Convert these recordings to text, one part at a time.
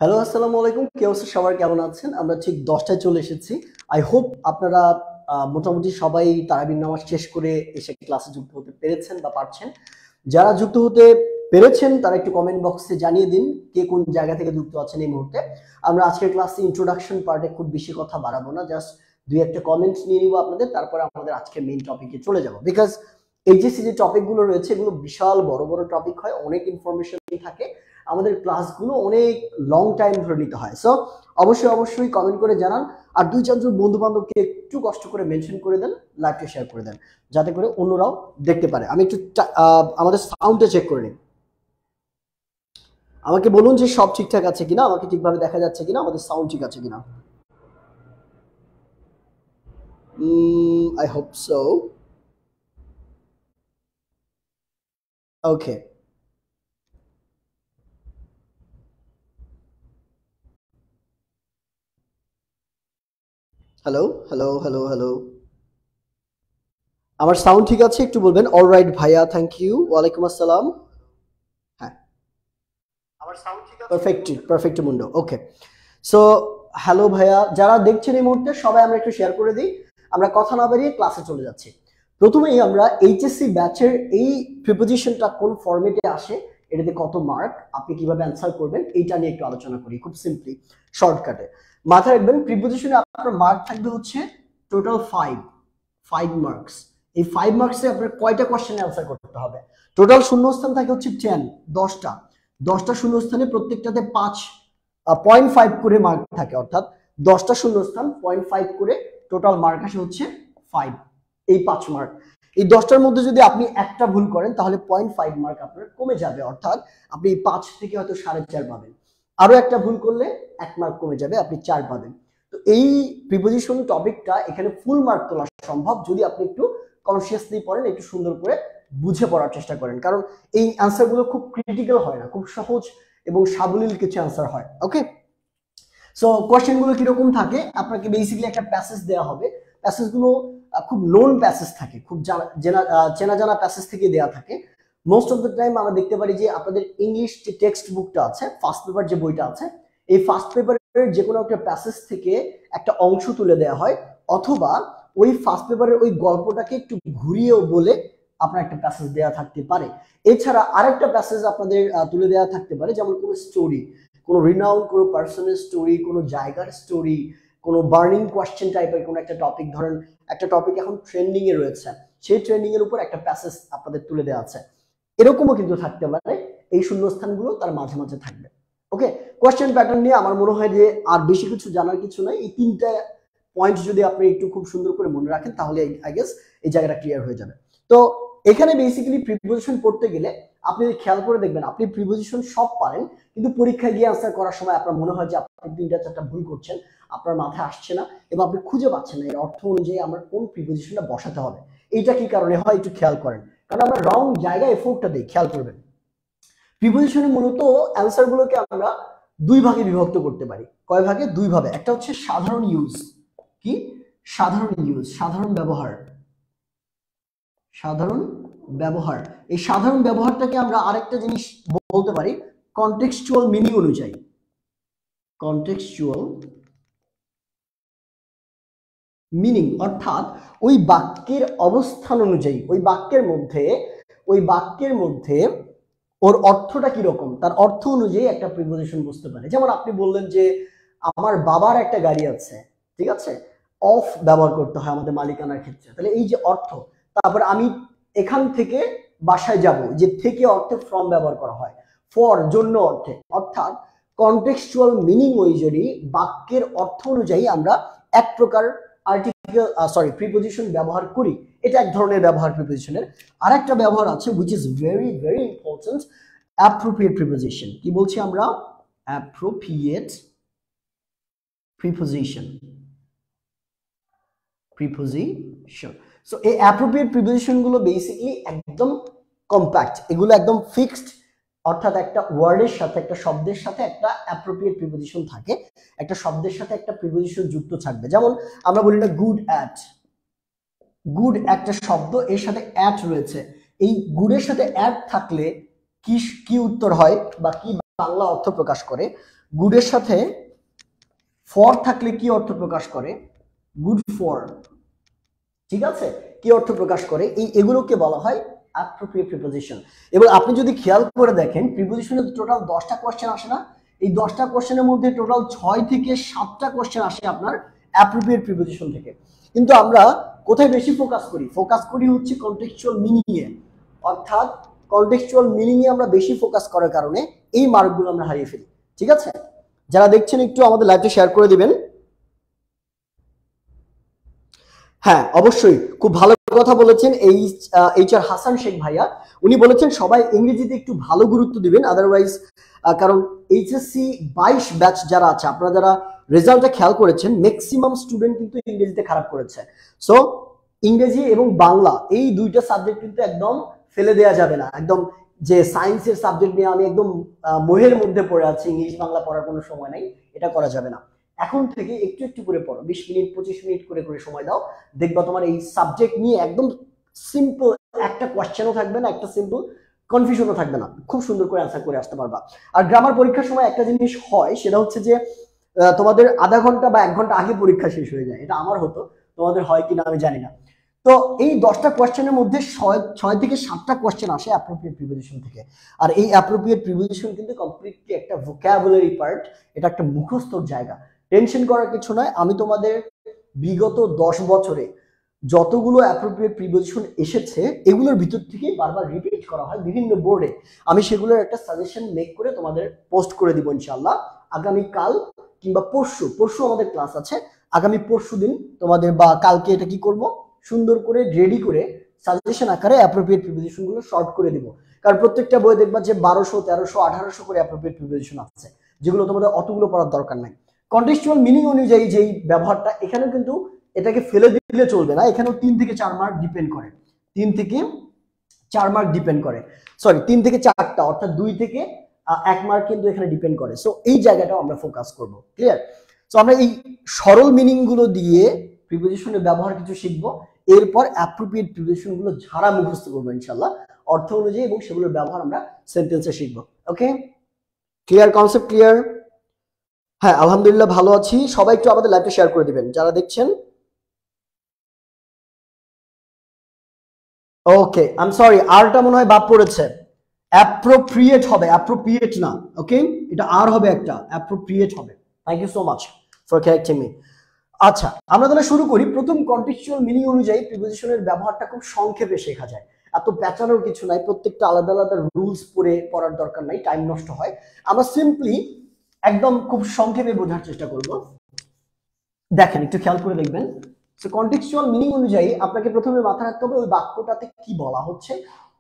Hello, আসসালামু আলাইকুম। কি অবস্থা সবার, কেমন আছেন? আমরা ঠিক 10টায় চলে এসেছি। আই হোপ আপনারা মোটামুটি সবাই তারাবির নামাজ শেষ করে এসে ক্লাসে যুক্ত হতে পেরেছেন বা পারছেন। যারা যুক্ত হতে পেরেছেন তারা একটু কমেন্ট বক্সে জানিয়ে দিন কে কোন জায়গা থেকে যুক্ত আছেন এই মুহূর্তে। আমরা আজকের ক্লাসে ইন্ট্রোডাকশন পার্টে খুব বেশি কথা বাড়াবো না, জাস্ট দুই একটা কমেন্ট নিয়ে নিব আপনাদের, তারপরে আমাদের আজকের মেইন টপিকে চলে যাব। বিকজ এইচএসসি যে টপিকগুলো রয়েছে এগুলো বিশাল বড় বড় টপিক হয়, অনেক ইনফরমেশন থাকে, আমাদের ক্লাসগুলো অনেক লং টাইম ধরে নিতে হয়। সো অবশ্যই কমেন্ট করে জানান, আর দুই চারজন বন্ধু বান্ধবকে একটু কষ্ট করে মেনশন করে দেন, লাইভটা শেয়ার করে দেন, যাতে করে অন্যরাও দেখতে পারে। আমি একটু আমাদের সাউন্ডটা চেক করে নিই। আমাকে বলুন যে সব ঠিকঠাক আছে কিনা, আমাকে ঠিকভাবে দেখা যাচ্ছে কিনা, আমাদের সাউন্ড ঠিক আছে কিনা। I hope so. Okay, hello hello hello hello, আমার সাউন্ড ঠিক আছে? একটু বলবেন। অলরাইট ভাইয়া, থ্যাংক ইউ। ওয়ালাইকুম আসসালাম। হ্যাঁ, আমার সাউন্ড ঠিক আছে? পারফেক্ট মুন্ডো। ওকে, সো হ্যালো ভাইয়া, যারা দেখছেন এই মুহূর্তে সবাই আমরা একটু শেয়ার করে দিই। আমরা কথা না বাড়িয়ে ক্লাসে চলে যাচ্ছি। প্রথমেই আমরা এইচএসসি ব্যাচের এই প্রিপোজিশনটা কোন ফরম্যাটে আসে, এটাতে কত মার্ক, আপনি কিভাবে অ্যান্সার করবেন, এইটা নিয়ে একটু আলোচনা করি খুব সিম্পলি শর্টকাটে। মাথায় রাখবেন প্রিপোজিশনে আপনার মার্ক থাকবে হচ্ছে টোটাল 5 মার্কস। এই 5 মার্কসে আপনার কয়টা কোশ্চেনে অ্যান্সার করতে হবে? টোটাল শূন্যস্থান থাকে হচ্ছে 10টা শূন্যস্থানে প্রত্যেকটাতে 0.5 করে মার্ক থাকে, অর্থাৎ 10টা শূন্যস্থান 0.5 করে টোটাল মার্ক আসে হচ্ছে 5। এই 5 মার্ক, এই 10টার মধ্যে যদি আপনি একটা ভুল করেন তাহলে 0.5 মার্ক আপনার কমে যাবে, অর্থাৎ আপনি 5 থেকে হয়তো 4.5 পাবেন। আরো একটা ভুল করলে 1 মার্ক কমে যাবে, আপনি 4 পাবেন। তো এই প্রিপোজিশন টপিকটা এখানে ফুল মার্ক তোলা সম্ভব যদি আপনি একটু কনসিয়াসলি পড়েন, একটু সুন্দর করে বুঝে পড়ার চেষ্টা করেন, কারণ এই অ্যান্সারগুলো খুব ক্রিটিক্যাল হয় না, খুব সহজ এবং সাবলীল কিছু অ্যান্সার হয়। ওকে, সো কোশ্চেনগুলো কিরকম থাকে, আপনাকে বেসিক্যালি একটা প্যাসেজ দেওয়া হবে। প্যাসেজগুলো খুব নোন প্যাসেজ থাকে, খুব চেনা জানা প্যাসেজ থেকে দেওয়া থাকে। মোস্ট অফ দ্য টাইম আমরা দেখতে পারি যে আপনাদের ইংলিশ যে টেক্সট বুকটা আছে, ফার্স্ট পেপার যে বইটা আছে, এই ফার্স্ট পেপারের যে কোনো একটা প্যাসেজ থেকে একটা অংশ তুলে দেওয়া হয়, অথবা ওই ফার্স্ট পেপারের ওই গল্পটাকে একটু ঘুরিয়েও বলে আপনার একটা প্যাসেজ দেওয়া থাকতে পারে। এছাড়া আরেকটা প্যাসেজ আপনাদের তুলে দেওয়া থাকতে পারে, যেমন কোনো স্টোরি, কোনো রিনাউন্ড কোনো পার্সনের স্টোরি, কোনো জায়গার স্টোরি, কোনো বার্নিং কোয়েশ্চেন টাইপের কোনো একটা টপিক, ধরেন একটা টপিক এখন ট্রেন্ডিং এ রয়েছে, সেই ট্রেন্ডিং এর উপর একটা প্যাসেজ আপনাদের তুলে দেওয়া আছে, এরকমও কিন্তু থাকতে পারে। এই শূন্যস্থানগুলো তার মাঝে মাঝে থাকবে। ওকে, কোয়েশ্চেন প্যাটার্ন নিয়ে আমার মনে হয় যে আর বেশি কিছু জানার কিছু নাই। এই 3টা পয়েন্ট যদি আপনি একটু খুব সুন্দর করে মনে রাখেন তাহলে আই গেস এই জায়গাটা ক্লিয়ার হয়ে যাবে। তো এখানে বেসিক্যালি প্রিপোজিশন পড়তে গেলে আপনি খেয়াল করে দেখবেন, আপনি প্রিপোজিশন সব পারেন, কিন্তু পরীক্ষায় গিয়ে আনসার করার সময় আপনার মনে হয় যে আপনি 3টা 4টা ভুল করছেন, আপনার মাথায় আসছে না এবং আপনি খুঁজে পাচ্ছেন না এর অর্থ অনুযায়ী আমার কোন প্রিপোজিশনটা বসাতে হবে। এইটা কি কারণে হয় একটু খেয়াল করেন, কারণ আমরা রং জায়গায় এফোর্টটা দিই, খেয়াল করবেন। প্রিপোজিশনে মূলত অ্যান্সার গুলোকে আমরা দুই ভাগে বিভক্ত করতে পারি। কয় ভাগে? দুই ভাবে। একটা হচ্ছে সাধারণ ইউজ, কি সাধারণ ইউজ, সাধারণ ব্যবহার, সাধারণ ব্যবহার। এই সাধারণ ব্যবহারটাকে আমরা আরেকটা জিনিস বলতে পারি কনটেক্সচুয়াল মিনিং অনুযায়ী, কনটেক্সচুয়াল মিনিং, অর্থাৎ ওই বাক্যের অবস্থান অনুযায়ী, ওই বাক্যের মধ্যে ওর অর্থটা কিরকম, তার অর্থ অনুযায়ী একটা প্রিপোজিশন বুঝতে পারে। যেমন আপনি বললেন যে আমার বাবার একটা গাড়ি আছে, ঠিক আছে, অফ ব্যবহার করতে হয় আমাদের মালিকানার ক্ষেত্রে, তাহলে এই যে অর্থ। তারপর আমি এখান থেকে বাসায় যাব, যে থেকে অর্থে ফ্রম ব্যবহার করা হয়, ফর জন্য অর্থে, অর্থাৎ কনটেক্সচুয়াল মিনিং অনুযায়ী বাক্যের অর্থ অনুযায়ী আমরা এক প্রকার প্রিপোজিশন ব্যবহার করি। এটা এক ধরনের ব্যবহার প্রিপোজিশনের। আরেকটা ব্যবহার আছে which is very very important, appropriate preposition। কি বলছি আমরা? appropriate preposition। সো এই appropriate preposition গুলো বেসিক্যালি একদম কম্প্যাক্ট, এগুলো একদম ফিক্সড, অর্থাৎ একটা ওয়ার্ডের সাথে, একটা শব্দের সাথে একটা অ্যাপ্রোপ্রিয়েট প্রিপোজিশন থাকে, একটা শব্দের সাথে একটা প্রিপোজিশন যুক্ত থাকবে। যেমন আমরা বলি না গুড অ্যাট, গুড একটা শব্দ, এর সাথে অ্যাট রয়েছে, এই গুডের সাথে অ্যাট থাকলে কি কি উত্তর হয় বা কি বাংলা অর্থ প্রকাশ করে, গুডের সাথে ফর থাকলে কি অর্থ প্রকাশ করে, গুড ফর, ঠিক আছে, কি অর্থ প্রকাশ করে, এগুলোকে বলা হয় অ্যাপ্রোপ্রিয়েট প্রিপোজিশন। এবং আপনি যদি খেয়াল করে দেখেন প্রিপোজিশনে টোটাল 10টা কোশ্চেন আসে না, এই 10টা কোশ্চেনের মধ্যে টোটাল 6 থেকে 7টা কোশ্চেন আসে আপনার অ্যাপ্রোপ্রিয়েট প্রিপোজিশন থেকে। কিন্তু আমরা কোথায় বেশি ফোকাস করি হচ্ছে কনটেক্সচুয়াল মিনিং এ, অর্থাৎ কনটেক্সচুয়াল মিনিং এ আমরা বেশি ফোকাস করার কারণে এই মার্কগুলো আমরা হারিয়ে ফেলি। ঠিক আছে, যারা দেখছেন একটু আমাদের লাইভটা শেয়ার করে দিবেন। হ্যাঁ অবশ্যই, খুব ভালো কথা বলেছেন HR হাসান শেখ ভাইয়া। উনি বলেছেন সবাই ইংরেজিতে একটু ভালো গুরুত্ব দিবেন, আদারওয়াইজ কারণ HSC 22 ব্যাচ যারা আছে, আপনারা যারা রেজাল্টটা খেয়াল করেছেন ম্যাক্সিমাম স্টুডেন্ট কিন্তু ইংরেজিতে খারাপ করেছে। সো ইংরেজি এবং বাংলা এই দুইটা সাবজেক্ট কিন্তু একদম ফেলে দেওয়া যাবে না। একদম যে সায়েন্সের সাবজেক্ট নিয়ে আমি একদম মোহের মধ্যে পড়ে আছি, ইংলিশ বাংলা পড়ার কোনো সময় নাই, এটা করা যাবে না। এখন থেকে একটু একটু করে পড়ো, 20 মিনিট 25 মিনিট করে করে সময় দাও, দেখবা তোমার এই সাবজেক্ট নিয়ে একদম সিম্পল একটা কোশ্চেনও থাকবে না, একটা সিম্পল কনফিউশনও থাকবে না, খুব সুন্দর করে অ্যান্সার করে আসতে পারবা। আর গ্রামার পরীক্ষার সময় একটা জিনিস হয়, সেটা হচ্ছে যে তোমাদের আধা ঘন্টা বা 1 ঘন্টা আগে পরীক্ষা শেষ হয়ে যায়, এটা আমার হতো, তোমাদের হয় কিনা আমি জানি না। তো এই 10টা কোশ্চেনের মধ্যে 6 থেকে 7টা কোশ্চেন আসে অ্যাপ্রোপ্রিয়েট প্রিপোজিশন থেকে। আর এই অ্যাপ্রোপ্রিয়েট প্রিপোজিশন কিন্তু কমপ্লিটলি একটা ভোকাবুলারি পার্ট, এটা একটা মুখস্থর জায়গা, টেনশন করার কিছু নয়। আমি তোমাদের বিগত 10 বছরে যতগুলো অ্যাপ্রোপ্রিয়েট প্রিপোজিশন এসেছে এগুলোর ভিতর থেকে বারবার রিপিট করা হয় বিভিন্ন বোর্ডে, আমি সেগুলোর একটা সাজেশন মেক করে তোমাদের পোস্ট করে দিব ইনশাআল্লাহ। আগামী কাল কিংবা পরশু আমাদের ক্লাস আছে, আগামী পরশু দিন তোমাদের বা কালকে এটা কি করব, সুন্দর করে রেডি করে সাজেশন আকারে অ্যাপ্রোপ্রিয়েট প্রিপোজিশন গুলো শর্ট করে দিব। কারণ প্রত্যেকটা বই দেখবা যে 1200 1300 1800 করে অ্যাপ্রোপ্রিয়েট প্রিপোজিশন আছে, যেগুলো তোমাদের অতগুলো পড়ার দরকার নাই। কন্টেক্সচুয়াল মিনিং অনুযায়ী যেই ব্যবহারটা, এখানে কিন্তু এটাকে ফেলে দিলে চলবে না, এখানেও 3 থেকে 4 মার্ক ডিপেন্ড করে, 3 থেকে 4 মার্ক ডিপেন্ড করে, সরি 3 থেকে 4টা, অর্থাৎ 2 থেকে 1 মার্ক কিন্তু এখানে ডিপেন্ড করে। সো এই জায়গাটাও আমরা ফোকাস করব, ক্লিয়ার? সো আমরা এই সরল মিনিং গুলো দিয়ে প্রিপোজিশনের ব্যবহার কিছু শিখবো, এরপর অ্যাপ্রোপ্রিয়েট প্রিপোজিশন গুলো ঝাড়া মুখস্থ করবো ইনশাআল্লাহ অর্থ অনুযায়ী, এবং সেগুলোর ব্যবহার আমরা সেন্টেন্সে শিখবো। ওকে, ক্লিয়ার? Concept clear? হ্যাঁ আলহামদুলিল্লাহ ভালো আছি। সবাই একটু আমাদের লাইভটা শেয়ার করে দিবেন যারা দেখছেন। ওকে, আই এম সরি, আরটা মনে হয় বাদ পড়েছে, অ্যাপ্রোপ্রিয়েট হবে, অ্যাপ্রোপ্রিয়েট না, ওকে, এটা আর হবে একটা, অ্যাপ্রোপ্রিয়েট হবে। Thank you so much for correcting me. আচ্ছা, আমরা তাহলে শুরু করি। প্রথম কন্টেক্সচুয়াল মিনিং অনুযায়ী প্রিপোজিশনের ব্যবহারটা খুব সংক্ষেপে শেখা যায়, এত প্যাটার্নের কিছু নাই, প্রত্যেকটা আলাদা আলাদা রুলস পড়ার দরকার নাই, টাইম নষ্ট হয়। আমরা সিম্পলি একদম খুব সংক্ষেপে বোঝার চেষ্টা করব। দেখেন, একটু খেয়াল করে দেখবেন। সো কন্টেক্সচুয়াল মিনিং অনুযায়ী আপনাকে প্রথমে মাথায় রাখতে হবে ওই বাক্যটাতে কি বলা হচ্ছে,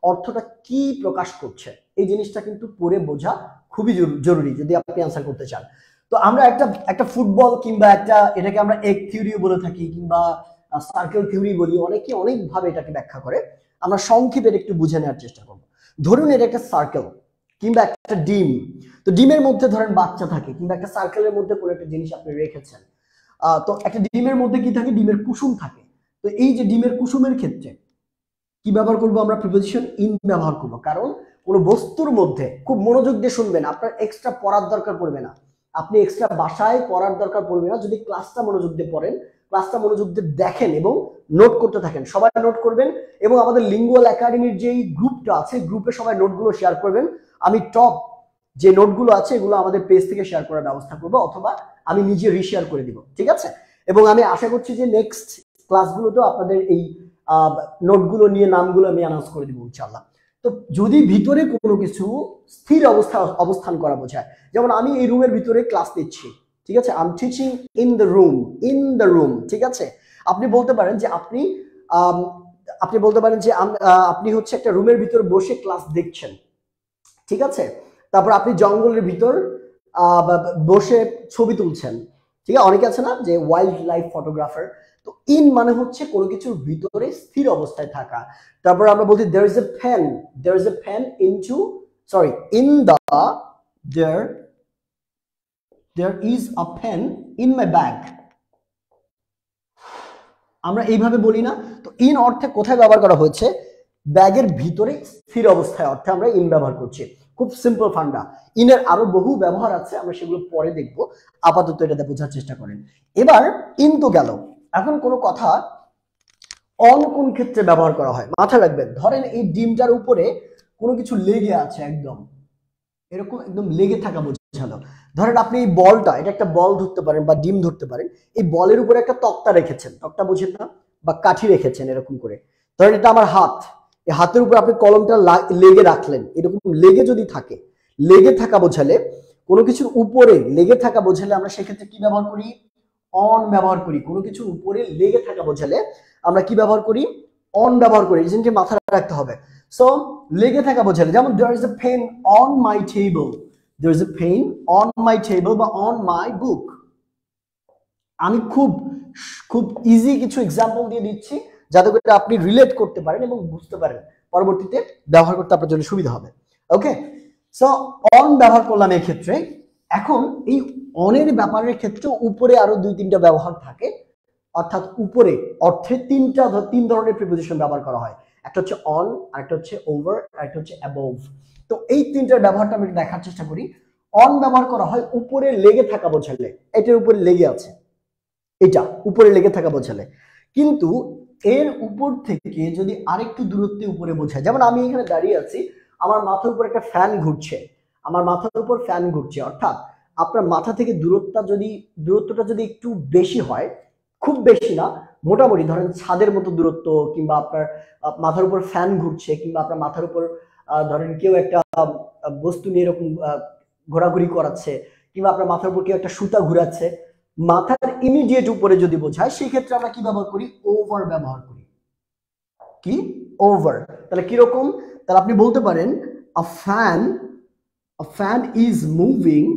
অর্থটা কি প্রকাশ করছে, এই জিনিসটা কিন্তু পড়ে বোঝা খুবই জরুরি যদি আপনি অ্যান্সার করতে চান। তো আমরা একটা ফুটবল কিংবা এটাকে আমরা এগ থিওরিও বলে থাকি, কিংবা সার্কেল থিওরি বলি, অনেকে অনেকভাবে এটাকে ব্যাখ্যা করে। আমরা সংক্ষেপে একটু বুঝে নেওয়ার চেষ্টা করব। ধরুন এটা একটা সার্কেল কিংবা একটা ডিম, তো ডিমের মধ্যে ধরেন বাচ্চা থাকে, কিংবা একটা সার্কেলের মধ্যে কোনো একটা জিনিস আপনি রেখেছেন, তো একটা ডিমের মধ্যে কি থাকে, ডিমের কুসুম থাকে। তো এই যে ডিমের কুসুমের ক্ষেত্রে কি ব্যবহার করব আমরা, প্রিপোজিশন ইন ব্যবহার করব। কারণ কোনো বস্তুর মধ্যে, খুব মনোযোগ দিয়ে শুনবেন, আপনার এক্সট্রা পড়ার দরকার পড়বে না, আপনি এক্সট্রা বাসায় পড়ার দরকার পড়বে না, যদি ক্লাসটা মনোযোগ দিয়ে পড়েন, ক্লাসটা মনোযোগ দিয়ে দেখেন এবং নোট করতে থাকেন। সবাই নোট করবেন, এবং আমাদের লিঙ্গুয়াল একাডেমির যেই গ্রুপটা আছে, গ্রুপে সবাই নোটগুলো শেয়ার করবেন। আমি টপ যে নোটগুলো আছে এগুলো আমাদের পেজ থেকে শেয়ার করার ব্যবস্থা করবো, অথবা আমি নিজে রিশেয়ার করে দিব, ঠিক আছে? এবং আমি আশা করছি যে নেক্সট ক্লাসগুলোতেও আপনাদের এই নোটগুলো নিয়ে নামগুলো আমি অ্যানাউন্স করে দিব ইনশাআল্লাহ। তো যদি ভিতরে কোনো কিছু স্থির অবস্থান করা বোঝায়, যেমন আমি এই রুমের ভিতরে ক্লাস নিচ্ছি, ঠিক আছে, I am teaching in the room, ঠিক আছে? আপনি বলতে পারেন যে আপনি হচ্ছে একটা রুমের ভিতর বসে ক্লাস দেখছেন, ঠিক আছে? তারপর আপনি জঙ্গলের ভিতর বসে ছবি তুলছেন, ঠিক আছে? অনেকে আছে না যে ওয়াইল্ড লাইফ ফটোগ্রাফার। তো ইন মানে হচ্ছে কোনো কিছুর ভিতরে স্থির অবস্থায় থাকা। তারপর আমরা বলছি there is a pen in my bag, আমরা এইভাবে বলি না? তো ইন অর্থে কোথায় ব্যবহার করা হয়েছে, ব্যাগের ভিতরে স্থির অবস্থায় অর্থে আমরা ইন ব্যবহার করছি। খুব সিম্পল ফান্ডা। ইনের আরো বহু ব্যবহার আছে, আমরা সেগুলো পরে দেখব, আপাতত এটাতে বোঝার চেষ্টা করেন। এবার ইন তো গেল, এখন কোনো কথা অন কোন ক্ষেত্রে ব্যবহার করা হয় মাথায় রাখবেন। ধরেন এই ডিমটার উপরে কোনো কিছু লেগে আছে, একদম এরকম একদম লেগে থাকা বোঝালো। ধরেন আপনি এই বলটা, এটা একটা বল ধরতে পারেন বা ডিম ধরতে পারেন, এই বলের উপরে একটা তক্তা রেখেছেন, তক্তা বুঝেন না, বা কাঠি রেখেছেন এরকম করে। ধরেন এটা আমার হাত, এই হাতের উপর আপনি কলমটা লেগে রাখলেন, এরকম লেগে যদি থাকে, লেগে থাকা বোঝালে, কোনো কিছুর উপরে লেগে থাকা বোঝালে আমরা সেক্ষেত্রে কি ব্যবহার করি? অন ব্যবহার করি। কোনো কিছুর উপরে লেগে থাকা বোঝালে আমরা কি ব্যবহার করি? অন ব্যবহার করি। এই জিনিসটি মাথায় রাখতে হবে। সো লেগে থাকা বোঝালে, যেমন there is a pen on my table, there is a pen on my table বা on my book। আমি খুব খুব ইজি কিছু এক্সাম্পল দিয়ে দিচ্ছি যাতে করে আপনি রিলেট করতে পারেন এবং বুঝতে পারেন, পরবর্তীতে ব্যবহার করতে আপনার জন্য সুবিধা হবে। ওকে, সো অন ব্যবহার করলাম এই ক্ষেত্রে। এখন এই অনের ব্যাপারের ক্ষেত্রে উপরে আরো দুই তিনটা ব্যবহার থাকে, অর্থাৎ উপরে অর্থে তিন ধরনের প্রিপোজিশন ব্যবহার করা হয়। একটা হচ্ছে অন, আরেকটা হচ্ছে ওভার, আরেকটা হচ্ছে অ্যাবোভ। তো এই তিনটার ব্যবহারটা আমি দেখার চেষ্টা করি। অন ব্যবহার করা হয় উপরে লেগে থাকা বোঝালে, এটার উপরে লেগে আছে, এটা উপরে লেগে থাকা বোঝালে। কিন্তু এর উপর থেকে যদি আরেকটু দূরত্বে উপরে বোঝায়, যেমন আমি এখানে দাঁড়িয়ে আছি, আমার মাথার উপর একটা ফ্যান ঘুরছে, আমার মাথার উপর ফ্যান ঘুরছে, অর্থাৎ আপনার মাথা থেকে দূরত্বটা যদি একটু বেশি হয়, খুব বেশি না, মোটামুটি ধরেন ছাদের মতো দূরত্ব, কিংবা আপনার মাথার উপর ফ্যান ঘুরছে, কিংবা আপনার মাথার উপর ধরেন কেউ একটা বস্তু নিয়ে এরকম ঘোরাঘুরি করাচ্ছে, কিংবা আপনার মাথার উপর কেউ একটা সুতা ঘুরাচ্ছে, মাথার ইমিডিয়েট উপরে যদি বোঝায়, সেই ক্ষেত্রে আমরা কি ব্যবহার করি? ওভার ব্যবহার করি। কি? ওভার। তাহলে কিরকম? তাহলে আপনি বলতে পারেন a fan is moving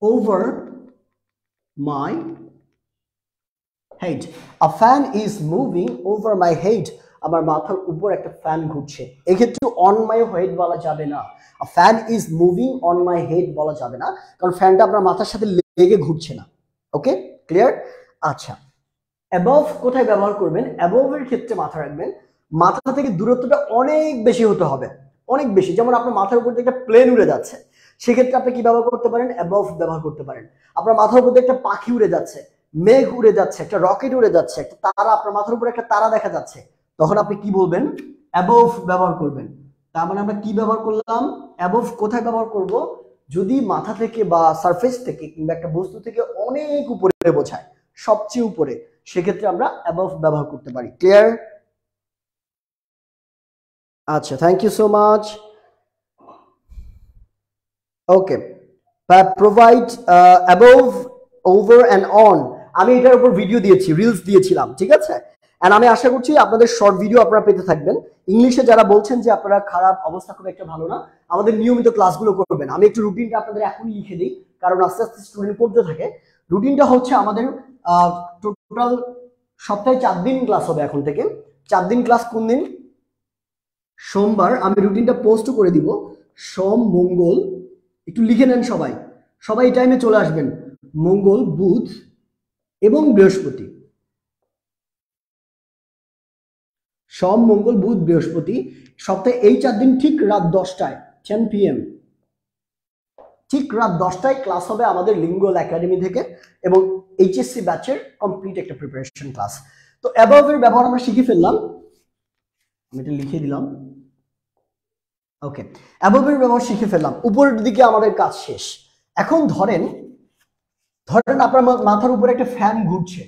over my head. A fan is moving over my head. আমার মাথার উপর একটা ফ্যান ঘুরছে। এক্ষেত্রে অন মাই হেড বলা যাবে না, a fan is moving on my head বলা যাবে না, কারণ ফ্যানটা আপনার মাথার সাথে লেগে ঘুরছে না। ওকে, ক্লিয়ার? আচ্ছা, অ্যাবভ কোথায় ব্যবহার করবেন? অ্যাবভ এর ক্ষেত্রে মাথা রাখবেন মাথা থেকে দূরত্বটা অনেক বেশি হতে হবে, অনেক বেশি। যেমন আপনার মাথার উপর দিয়ে একটা প্লেন উড়ে যাচ্ছে, সেক্ষেত্রে আপনি কি ব্যবহার করতে পারেন? অ্যাবভ ব্যবহার করতে পারেন। আপনার মাথার উপর দিয়ে একটা পাখি উড়ে যাচ্ছে, মেঘ উড়ে যাচ্ছে, একটা রকেট উড়ে যাচ্ছে, একটা তারা, আপনার মাথার উপর একটা তারা দেখা যাচ্ছে, তখন আপনি কি বলবেন? অ্যাবভ ব্যবহার করবেন। তার মানে আমরা কি ব্যবহার করলাম? অ্যাবভ কোথায় ব্যবহার করব? যদি মাথা থেকে বা সারফেস থেকে কিংবা একটা বস্তু থেকে অনেক উপরে বোঝায়, সবচেয়ে উপরে, সেক্ষেত্রে আমরা অ্যাবভ ব্যবহার করতে পারি। ক্লিয়ার? আচ্ছা, thank you so much. Okay, provide above, over and on. আমি এটার উপর ভিডিও দিয়েছি, রিলস দিয়েছিলাম, ঠিক আছে? এন্ড আমি আশা করছি আপনাদের শর্ট ভিডিও আপনারা পেতে থাকবেন। ইংলিশে যারা বলছেন যে আপনারা খারাপ অবস্থা খুব একটা ভালো না, আমাদের নিয়মিত ক্লাসগুলো করবেন। আমি একটু রুটিনটা আপনাদের এখনই লিখে দিই, কারণ আস্তে আস্তে স্টুডেন্ট পড়তে থাকে। রুটিনটা হচ্ছে আমাদের টোটাল সপ্তাহে 4 দিন ক্লাস হবে এখন থেকে। 4 দিন ক্লাস কোন দিন? সোমবার। আমি রুটিনটা পোস্ট করে দিব, সোম, মঙ্গল, একটু লিখে নেন সবাই, সবাই এই টাইমে চলে আসবেন। মঙ্গল, বুধ এবং বৃহস্পতি। সোম, মঙ্গল, বুধ, বৃহস্পতি, সপ্তাহে এই 4 দিন ঠিক রাত 10টায়, 10 PM, ঠিক রাত 10টায় ক্লাস হবে আমাদের লিঙ্গুয়াল একাডেমি থেকে, এবং এইচএসসি ব্যাচের কমপ্লিট একটা প্রিপারেশন ক্লাস। তো অ্যাবভ এর ব্যবহার আমরা শিখে ফেললাম, আমি এটা লিখে দিলাম। ওকে, অ্যাবভ এর ব্যবহার শিখে ফেললাম, উপরের দিকে আমাদের কাজ শেষ। এখন ধরেন আপনার মাথার উপরে একটা ফ্যান ঘুরছে,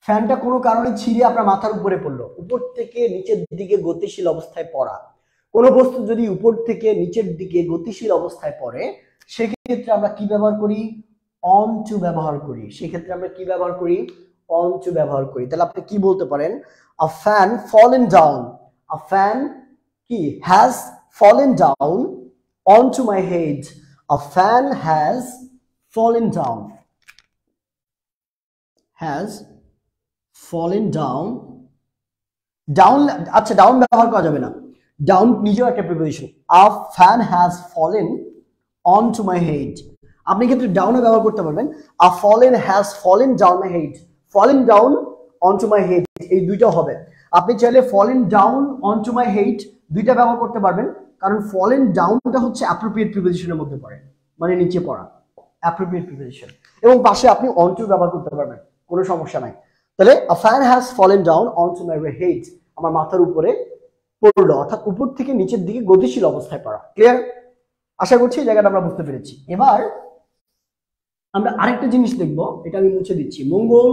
ফ্যানটা কোনো কারণে ছিঁড়ে আপনার মাথার উপরে পড়লো, উপর থেকে নিচের দিকে গতিশীল অবস্থায় পড়া। কোনো বস্তু যদি উপর থেকে নিচের দিকে গতিশীল অবস্থায় পড়ে, সেক্ষেত্রে আমরা কি ব্যবহার করি? অন টু ব্যবহার করি। সেক্ষেত্রে আমরা কি ব্যবহার করি? অন টু ব্যবহার করি। তাহলে আপনি কি বলতে পারেন? আ ফ্যান ফলেন ডাউন, আ ফ্যান কি has fallen down onto my head, a fan has fallen down, has fallen down, down. আচ্ছা, ডাউন ব্যবহার করা যাবে না, ডাউন নিজেও একটা preposition. A fan has fallen onto my head, আপনি কিন্তু ডাউনে ব্যবহার করতে পারবেন। A fallen has fallen down my head, fallen down onto my head, এই দুইটা হবে। আপনি চাইলে fallen down onto my head দুইটা ব্যবহার করতে পারবেন, কারণ ফলেন ডাউনটা হচ্ছে অ্যাপ্রোপ্রিয়েট প্রিপোজিশনের মধ্যে পড়ে, মানে নিচে পড়া, অ্যাপ্রোপ্রিয়েট প্রিপোজিশন। এবং পাশে আপনি অন টু ব্যবহার করতে পারবেন, কোনো সমস্যা নাই। তাহলে a fan has fallen down onto my head, আমার মাথার উপরে পড়লো, অর্থাৎ উপর থেকে নিচের দিকে গতিশীল অবস্থায় পড়া। ক্লিয়ার? আশা করছি এই জায়গাটা আমরা বুঝতে পেরেছি। এবার আমরা আরেকটা জিনিস দেখবো, এটা আমি মুছে দিচ্ছি। মঙ্গল,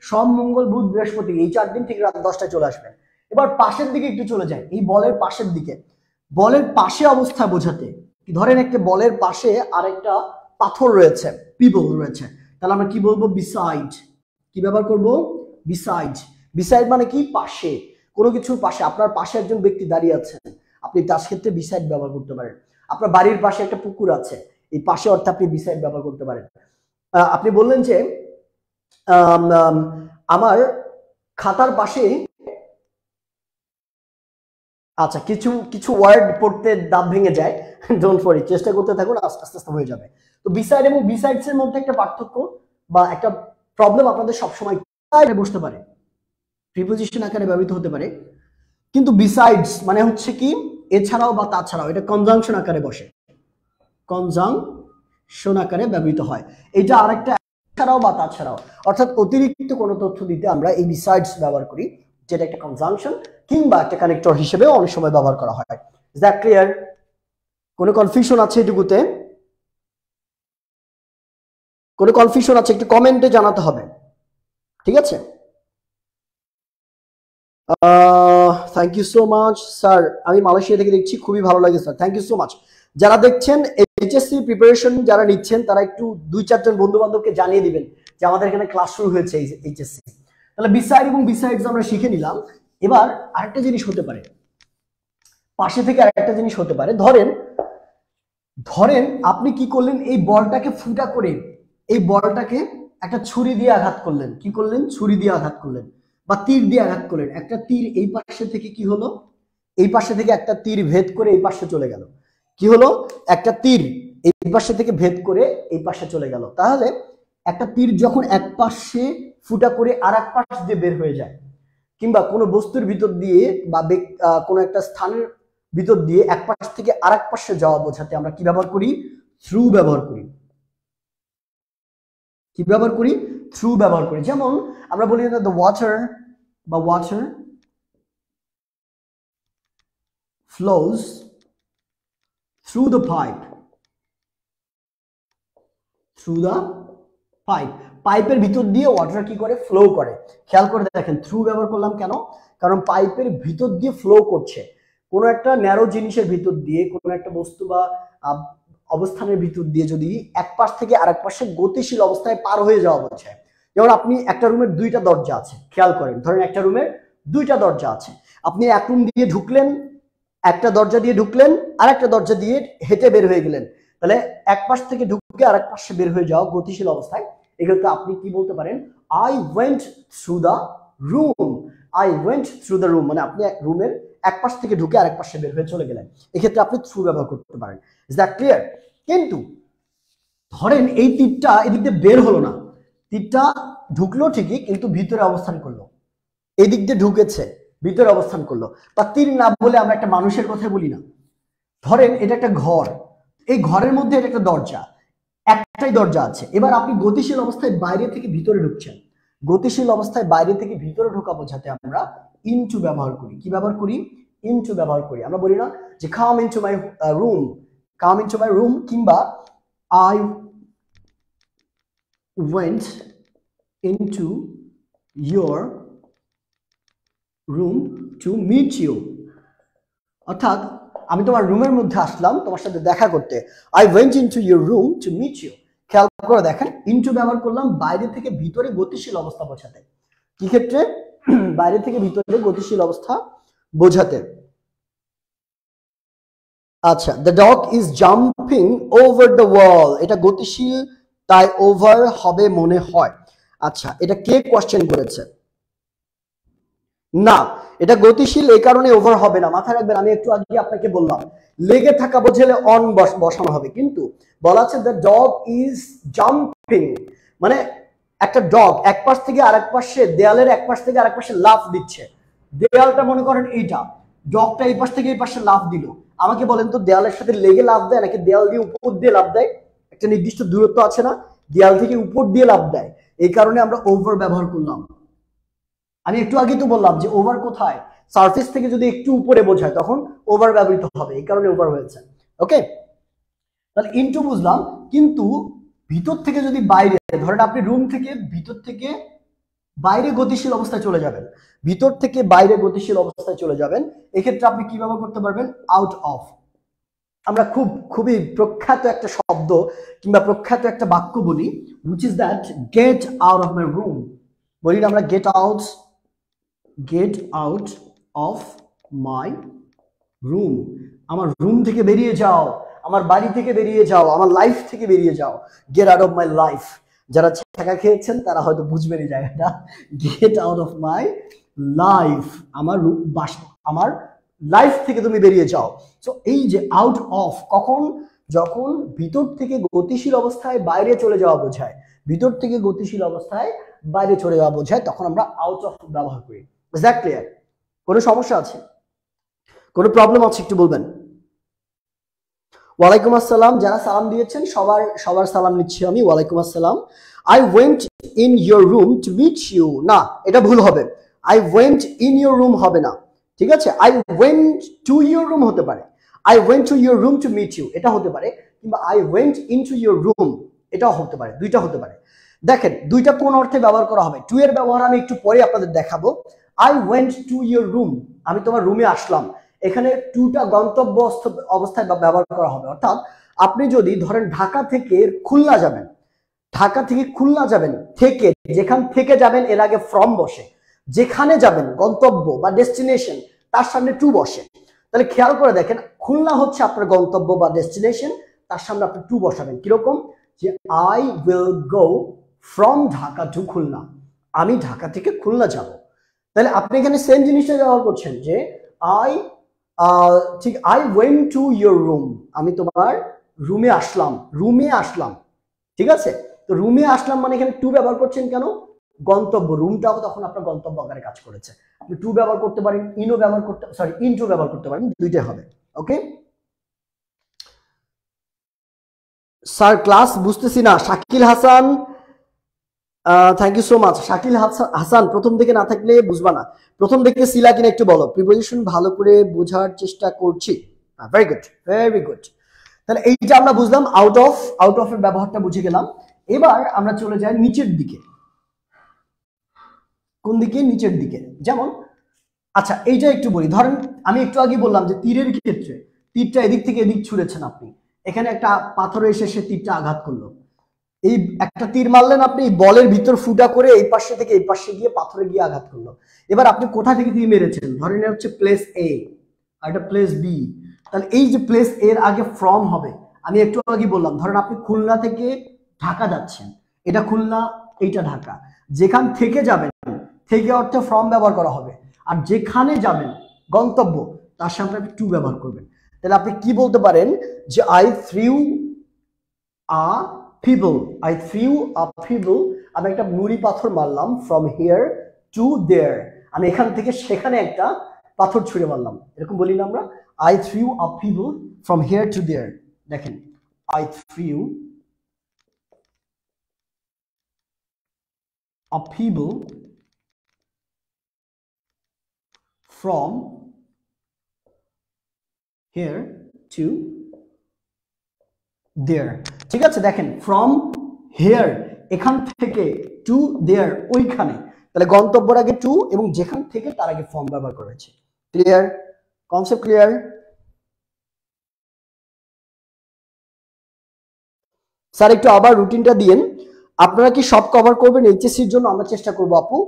সোম, মঙ্গল, বুধ, বৃহস্পতি, এই 4 দিন ঠিক রাত 10টায় চলে আসবেন। এবার পাশের দিকে একটু চলে যায়, এই বলের পাশের দিকে, বলের পাশে অবস্থা বোঝাতে, ধরেন একটা বলের পাশে আরেকটা পাথর রয়েছে, পিবল রয়েছে, তাহলে আমরা কি বলবো? বিসাইড। কি ব্যবহার করব? বিসাইড। বিসাইড মানে কি? পাশে, কোনো কিছুর পাশে। আপনার পাশে একজন ব্যক্তি দাঁড়িয়ে আছেন, আপনি তার ক্ষেত্রে বিসাইড ব্যবহার করতে পারেন। আপনার বাড়ির পাশে একটা পুকুর আছে, এই পাশে অর্থে আপনি বিসাইড ব্যবহার করতে পারেন। আপনি বললেন যে আমার খাতার পাশে, আচ্ছা কিছু কিছু ওয়ার্ড পড়তে দাঁত ভেঙে যায়, ডোন্ট ওয়ারি, চেষ্টা করতে থাকুন, আস্তে আস্তে হয়ে যাবে। তো বিসাইড এবং বিসাইডস এর মধ্যে একটা পার্থক্য বা একটা প্রবলেম আপনাদের সবসময় বসতে পারে, প্রিপোজিশন আকারে ব্যবহৃত হতে পারে, কিন্তু বিসাইডস মানে হচ্ছে কি এছাড়াও বা তাছাড়াও, এটা কনজাংশন আকারে বসে, কনজাংশন আকারে ব্যবহৃত হয়। এটা আরেকটা এছাড়াও বা তাছাড়াও, অর্থাৎ অতিরিক্ত কোনো তথ্য দিতে আমরা এই বিসাইডস ব্যবহার করি, যেটা একটা কনজাংশন কিংবা একটা কানেক্টর হিসেবেও অনেক সময় ব্যবহার করা হয়। Is that clear? কোনো কনফিউশন আছে এটুকুতে? কোনো কনফিউশন আছে একটু কমেন্টে জানাতে হবে, ঠিক আছে? Thank you so much sir, আমি মালয়েশিয়া থেকে দেখছি, খুবই ভালো লাগে স্যার, থ্যাংক ইউ সো মাচ। যারা দেখছেন এইচএসসি প্রিপারেশন যারা নিচ্ছেন, তারা একটু 2-4 জন বন্ধু বান্ধবকে জানিয়ে দিবেন যে আমাদের এখানে ক্লাস শুরু হয়েছে এইচএসসি। তাহলে বিসাইড এবং বিসাইডস আমরা শিখে নিলাম। এবার আরেকটা জিনিস হতে পারে, পাশে থেকে আরেকটা জিনিস হতে পারে, ধরেন আপনি কি করলেন, এই বলটাকে ফুটা করে, এই বলটাকে একটা ছুরি দিয়ে আঘাত করলেন। কি করলেন? ছুরি দিয়ে আঘাত করলেন বা তীর দিয়ে আঘাত করলেন। একটা তীর এই পাশে থেকে কি হলো, এই পাশে থেকে একটা তীর ভেদ করে এই পাশে চলে গেল। কি হলো? একটা তীর এই পাশে থেকে ভেদ করে এই পাশে চলে গেল। তাহলে একটা তীর যখন এক পাশে ফুটা করে আর এক পাশ দিয়ে বের হয়ে যায়, কিংবা কোনো বস্তুর ভিতর দিয়ে বা কোনো একটা স্থানের ভিতর দিয়ে এক পাশ থেকে আর এক পাশে যাওয়া বোঝাতে আমরা কি ব্যবহার করি? থ্রু ব্যবহার করি। কি ব্যবহার করি? থ্রু ব্যবহার করি। যেমন আমরা বলি না, দ্য ওয়াটার বা water flows through the pipe, through the pipe, পাইপের ভিতর দিয়ে ওয়াটার কি করে? ফ্লো করে। খেয়াল করে দেখেন, থ্রু ব্যবহার করলাম কেন? কারণ পাইপের ভিতর দিয়ে ফ্লো করছে। কোনো একটা ন্যারো জিনিসের ভিতর দিয়ে, কোনো একটা বস্তু বা অবস্থানের ভিতর দিয়ে যদি এক পাশ থেকে আরেক পাশে গতিশীল অবস্থায় পার হয়ে যাওয়া বোঝায়। যেমন আপনি একটা রুমের 2টা দরজা আছে, খেয়াল করেন, ধরেন একটা রুমের 2টা দরজা আছে, আপনি এক রুম দিয়ে ঢুকলেন, একটা দরজা দিয়ে ঢুকলেন, আর একটা দরজা দিয়ে হেঁটে বের হয়ে গেলেন, তাহলে এক পাশ থেকে ঢুকে আরেক পাশে বের হয়ে যাওয়া গতিশীল অবস্থায়। এক্ষেত্রে আপনি কি বলতে পারেন? I went through the room. I went through the room মানে আপনি রুমের এক পাশ থেকে ঢুকে আরেক পাশে বের হয়ে চলে গেলেন। এক্ষেত্রে আপনি থ্রু ব্যবহার করতে পারেন। Is that clear? কিন্তু ধরেন এই তীরটা এদিক দিয়ে বের হলো না, তীরটা ঢুকলো ঠিকই, কিন্তু ভিতরে অবস্থান করলো, এদিক দিয়ে ঢুকেছে, ভিতরে অবস্থান করলো। বা তীর না বলে আমরা একটা মানুষের কথা বলি না, ধরেন এটা একটা ঘর, এই ঘরের মধ্যে এটা একটা দরজা, একটাই দরজা আছে। এবার আপনি গতিশীল অবস্থায় বাইরে থেকে ভিতরে ঢুকছেন, গতিশীল অবস্থায় বাইরে থেকে ভিতরে ঢোকা বোঝাতে আমরা ইনটু ব্যবহার করি। কি ব্যবহার করি? ইনটু ব্যবহার করি। আমরা বলি না যে come into my room, come into my room, কিংবা I went into your room to meet you, অর্থাৎ আমি তোমার রুমের মধ্যে আসলাম তোমার সাথে দেখা করতে। I went into your room to meet you. খেয়াল করে দেখেন, ইনটু ব্যবহার করলাম বাইরে থেকে ভিতরে গতিশীল অবস্থা বোঝাতে। কি ক্ষেত্রে? বাইরে থেকে ভিতরে গতিশীল অবস্থা বোঝাতে। আচ্ছা, the dog is jumping over the wall, এটা গতিশীল তাই ওভার হবে মনে হয়। আচ্ছা, এটা কে কোশ্চেন করেছে? না, এটা গতিশীল এই কারণে ওভার হবে না। মাথায় রাখবেন, আমি একটু আগে আপনাকে বললাম লেগে থাকা বোঝালে অন বসানো হবে, কিন্তু বলা আছে দ্য ডগ ইজ জাম্পিং মানে একটা ডগ এক পাশ থেকে আরেক পাশে, দেয়ালের এক পাশ থেকে আরেক পাশে লাফ দিচ্ছে। দেয়ালটা মনে করেন এইটা, ডগটা এই পাশ থেকে এই পাশে লাফ দিল, আমাকে বলেন তো দেয়ালের সাথে লেগে লাফ দেয় নাকি দেয়াল দিয়ে উপর দিয়ে লাফ দেয়? একটা নির্দিষ্ট দূরত্ব আছে না, দেয়াল থেকে উপর দিয়ে লাফ দেয়, এই কারণে আমরা ওভার ব্যবহার করলাম। আমি একটু আগে তো বললাম যে ওভার কোথায়, সারফেস থেকে যদি একটু উপরে বোঝায় তখন ওভার ব্যবহৃত হবে, এই কারণে ওভার হয়েছে। ওকে, তাহলে ইনটু বুঝলাম, কিন্তু ভিতর থেকে যদি বাইরে, ধরেন আপনি রুম থেকে ভিতর থেকে বাইরে গতিশীল অবস্থায় চলে যাবেন, ভিতর থেকে বাইরে গতিশীল অবস্থায় চলে যাবেন, এক্ষেত্রে আপনি কি ব্যবহার করতে পারবেন? Out of. আমরা খুবই প্রখ্যাত একটা শব্দ কিংবা প্রখ্যাত একটা বাক্য বলি, which is that get out of my room। বলি না আমরা get out of my room, আমার রুম থেকে বেরিয়ে যাও, আমার বাড়ি থেকে বেরিয়ে যাও, আমার লাইফ থেকে বেরিয়ে যাও, get out of my life। যারা ছেঁকা খেয়েছেন তারা হয়তো বুঝবেন এই জায়গাটা, get out of my life, আমার লাইফ থেকে তুমি বেরিয়ে যাও। সো এই যে আউট অফ, কখন? যখন ভিতর থেকে গতিশীল অবস্থায় বাইরে চলে যাওয়া বোঝায়, ভিতর থেকে গতিশীল অবস্থায় বাইরে চলে যাওয়া বোঝায়, তখন আমরা আউট অফ ব্যবহার করি। Is that clear? কোনো সমস্যা আছে, কোনো প্রবলেম আছে একটু বলবেন। ওয়ালাইকুম আসসালাম, যারা সালাম দিয়েছেন সবার সালাম নিচ্ছি আমি। ওয়ালাইকুম আসসালাম। I went in your room to meet you, না এটা ভুল হবে, I went in your room হবে না, ঠিক আছে? I went to your room হতে পারে, I went to your room to meet you এটা হতে পারে, কিংবা I went in to your room এটাও হতে পারে, দুইটা হতে পারে। দেখেন দুইটা কোন অর্থে ব্যবহার করা হবে, টু এর ব্যবহার আমি একটু পরে আপনাদের দেখাবো। I went to your room, আমি তোমার রুমে আসলাম, এখানে টুটা গন্তব্য অবস্থায় ব্যবহার করা হবে। অর্থাৎ আপনি যদি ধরেন ঢাকা থেকে খুলনা যাবেন, ঢাকা থেকে খুলনা যাবেন, থেকে যেখান থেকে যাবেন এর আগে ফ্রম বসে, যেখানে যাবেন গন্তব্য বা ডেস্টিনেশন তার সামনে টু বসে। তাহলে খেয়াল করে দেখেন, খুলনা হচ্ছে আপনার গন্তব্য বা ডেস্টিনেশন, তার সামনে আপনি টু বসাবেন। কিরকম? যে I will go from Dhaka to Khulna, আমি ঢাকা থেকে খুলনা যাব। তাহলে আপনি এখানে সেম জিনিসটা ব্যবহার করছেন যে ঠিক I went to your room, আমি তোমার রুমে আসলাম, ঠিক আছে? তো রুমে আসলাম মানে এখানে টু ব্যবহার করছেন কেন? গন্তব্য, রুমটাও তখন আপনার গন্তব্য আকারে কাজ করেছে। আপনি টু ব্যবহার করতে পারেন, ইনও ব্যবহার করতে, সরি ইন টু ব্যবহার করতে পারেন, দুইটাই হবে। ওকে স্যার, ক্লাস বুঝতেছি না। Shakil Hasan, thank you so much. Shakil Hasan, প্রথম দিকে না থাকলে বুঝবা না, প্রথম দিকে ছিলা কিনা একটু বলো। প্রিপোজিশন ভালো করে বোঝার চেষ্টা করছি। Very good, very good. তাহলে এইটা আমরা বুঝলাম, আউট অফ এর ব্যবহারটা বুঝে গেলাম। এবার আমরা চলে যাই নিচের দিকে। কোন দিকে? নিচের দিকে। যেমন আচ্ছা এইটা একটু বলি, ধরেন আমি একটু আগে বললাম যে তীরের ক্ষেত্রে তীরটা এদিক থেকে এদিক ছুঁড়েছেন আপনি, এখানে একটা পাথর এসে সে তীরটা আঘাত করলো, এই একটা তীর মারলেন আপনি, বলের ভিতর ফুটা করে এই পাশে থেকে এই পাশে গিয়ে পাথরে গিয়ে আঘাত করলো। এবার আপনি কোথা থেকে তীর মেরেছেন? ধরেন হচ্ছে প্লেস এ আর এটা প্লেস বি, তাহলে এই যে প্লেস এর আগে ফ্রম হবে। আমি একটু আগে বললাম ধরেন আপনি খুলনা থেকে ঢাকা যাচ্ছেন, এটা খুলনা, এইটা ঢাকা, যেখান থেকে যাবেন থেকে অর্থে ফ্রম ব্যবহার করা হবে, আর যেখানে যাবেন গন্তব্য তার সামনে আপনি টু ব্যবহার করবেন। তাহলে আপনি কি বলতে পারেন যে I threw a people, I threw a people, আমি একটা নুড়ি পাথর মারলাম ফ্রম হিয়ার টু দেয়ার, আমি এখান থেকে সেখানে একটা পাথর ছুঁড়ে মারলাম, এরকম বলি না আমরা? I threw a people from here to there. দেখেন I threw a people from here to there, ঠিক আছে? দেখেন ফ্রম হিয়ার এখান থেকে, টু দেয়ার ওইখানে, তাহলে গন্তব্যের আগে টু এবং যেখান থেকে তার আগে ফ্রম ব্যবহার করা হয়েছে। ক্লিয়ার? Concept clear? স্যার একটু আবার রুটিনটা দিয়েন। আপনারা কি সব কভার করবেন এইচএসসির জন্য? আমরা চেষ্টা করবো আপু,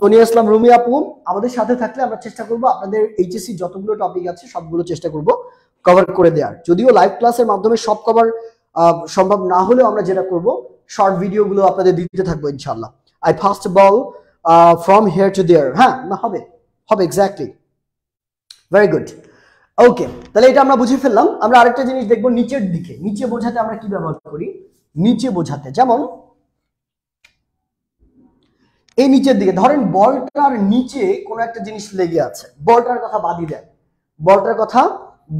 সোনিয়া ইসলাম রুমি আপু আমাদের সাথে থাকলে আমরা চেষ্টা করব আপনাদের এইচএসসি যতগুলো টপিক আছে সবগুলো চেষ্টা করব কভার করে দেওয়ার। যদিও লাইভ ক্লাসের মাধ্যমে সব কভার সম্ভব না হলেও আমরা যেটা করব শর্ট ভিডিওগুলো আপনাদের দিতে থাকবো ইনশাআল্লাহ। I first ball from here to দেয়ার, হ্যাঁ না হবে এক্স্যাক্টলি, ভেরি গুড। ওকে, তাহলে এটা আমরা বুঝে ফেললাম। আমরা আরেকটা জিনিস দেখবো নিচের দিকে, নিচে বোঝাতে আমরা কি ব্যবহার করি? নিচে বোঝাতে যেমন এই নিচের দিকে ধরেন বলটার নিচে কোনো একটা জিনিস লেগে আছে, বলটার কথা বাদই দেন, বলটার কথা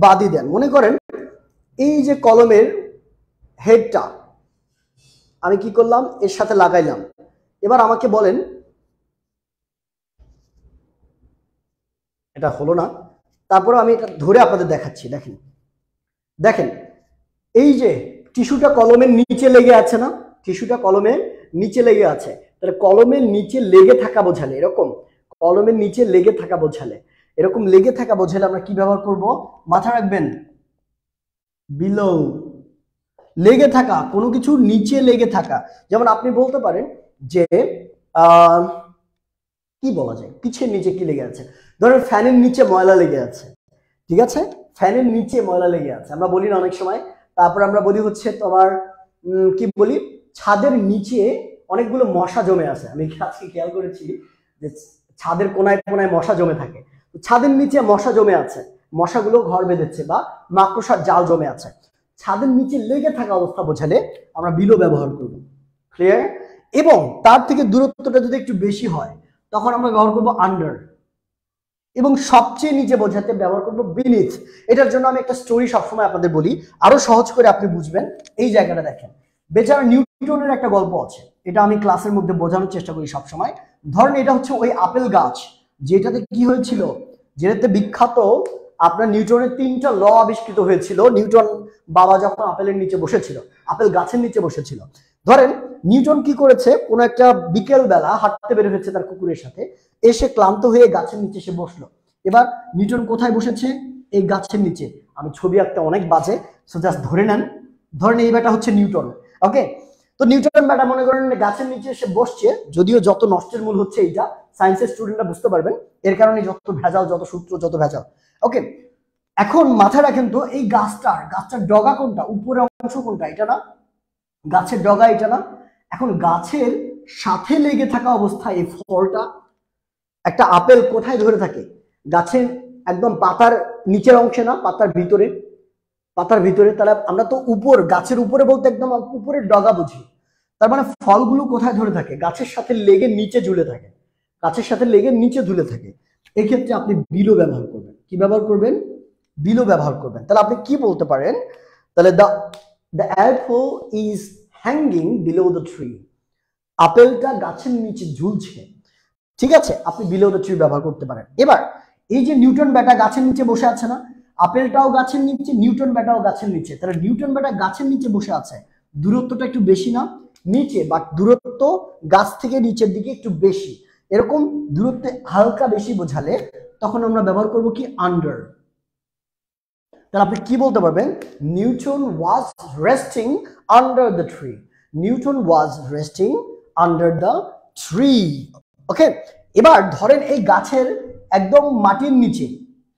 বাদই দেন, মনে করেন এই যে কলমের হেডটা আমি কি করলাম, এর সাথে লাগাইলাম। এবার আমাকে বলেন, এটা হলো না, তারপরে আমি এটা ধরে আপনাদের দেখাচ্ছি। দেখেন দেখেন এই যে টিস্যুটা কলমের নিচে লেগে আছে না, টিস্যুটা কলমের নিচে লেগে আছে, তাহলে কলমের নিচে লেগে থাকা বোঝালে এরকম, কলমের নিচে লেগে থাকা বোঝালে এরকম, লেগে থাকা বোঝালে আমরা কি ব্যবহার করব, মাথা রাখবেন বিলো। লেগে থাকা, কোনো কিছু নিচে লেগে থাকা, যেমন আপনি বলতে পারেন যে কি বলা যায়, পিছের নিচে কি লেগে আছে, ধরেন ফ্যানের নিচে ময়লা লেগে আছে, ঠিক আছে, ফ্যানের নিচে ময়লা লেগে আছে আমরা বলি না অনেক সময়। তারপর আমরা বলি হচ্ছে তোমার কি বলি, ছাদের নিচে অনেকগুলো মশা জমে আছে। আমি আজকে খেয়াল করেছি যে ছাদের কোনায় কোনায় মশা জমে থাকে, ছাদের নিচে মশা জমে আছে, মশাগুলো ঘর বেঁধেছে বা মাকড়সার জাল জমে আছে, ছাদের নিচে লেগে থাকা অবস্থা বোঝালে আমরা বিলো ব্যবহার করব। ক্লিয়ার? এবং তার থেকে দূরত্বটা যদি একটু বেশি হয় তখন আমরা ব্যবহার করব আন্ডার, এবং সবচেয়ে নিচে বোঝাতে ব্যবহার করব বিনিথ। এটার জন্য আমি একটা স্টোরি সবসময় আপনাদের বলি, আরো সহজ করে আপনি বুঝবেন। এই জায়গাটা দেখেন, বেচারা নিউটনের একটা গল্প আছে, এটা আমি ক্লাসের মধ্যে বোঝানোর চেষ্টা করি সবসময়। ধরেন এটা হচ্ছে ওই আপেল গাছ যেটাতে কি হয়েছিল, যেটাতে বিখ্যাত আপনার নিউটনের 3টা ল আবিষ্কৃত হয়েছিল। নিউটন বাবা যখন আপেলের নিচে বসেছিল, আপেল গাছের নিচে বসেছিল, ধরেন নিউটন কি করেছে, কোন একটা বিকেল বেলা হাঁটতে বের হয়েছে তার কুকুরের সাথে, এসে ক্লান্ত হয়ে গাছের নিচে সে বসলো। এবার নিউটন কোথায় বসেছে, এই গাছের নিচে। আমি ছবি আঁকতে অনেক বাজে, সো জাস্ট ধরে নেন, ধরেন এই বেটা হচ্ছে নিউটন। ওকে, তো নিউটন বেটা মনে করেন গাছের নিচে এসে বসছে, যদিও যত নষ্টের মূল হচ্ছে এইটা, সায়েন্সের স্টুডেন্টরা বুঝতে পারবেন, এর কারণে যত ভেজাল, যত সূত্র, যত ভেজাল। ওকে, এখন মাথায় রাখেন তো এই গাছটার ডগা কোনটা, উপরের অংশ কোনটা, এটা না, গাছের ডগা এটা না। এখন গাছের সাথে লেগে থাকা অবস্থায় এই ফলটা, একটা আপেল কোথায় ধরে থাকে, গাছের একদম পাতার নিচের অংশে না, পাতার ভিতরে, পাতার ভিতরে। তাহলে আমরা তো উপর, গাছের উপরে বলতে একদম উপরের ডগা বুঝি, তার মানে ফলগুলো কোথায় ধরে থাকে, গাছের সাথে লেগে নিচে ঝুলে থাকে, গাছের সাথে লেগে নিচে ঝুলে থাকে। এক্ষেত্রে আপনি বিলো ব্যবহার করবেন, কি ব্যবহার করবেন, বিলো ব্যবহার করবেন। তাহলে আপনি কি বলতে পারেন, তাহলে the apple is hanging below the tree, আপেলটা গাছের নিচে ঝুলছে, ঠিক আছে, আপনি বিলো দ্য ট্রি ব্যবহার করতে পারেন। এবার এই যে নিউটন বেটা গাছের নিচে বসে আছে না, আপেলটাও গাছের নিচে, নিউটন বেটাও গাছের নিচে, তাহলে নিউটন বেটা গাছের নিচে বসে আছে, দূরত্বটা একটু বেশি না, নিচে, বাট দূরত্ব গাছ থেকে নিচের দিকে একটু বেশি, এরকম দূরত্বে হালকা বেশি বোঝালে তখন আমরা ব্যবহার করব কি, আন্ডার। তাহলে আপনি কি বলতে পারবেন, Newton was resting under the tree, Newton was resting under the tree. Okay, এবার ধরেন এই গাছের একদম মাটির নিচে,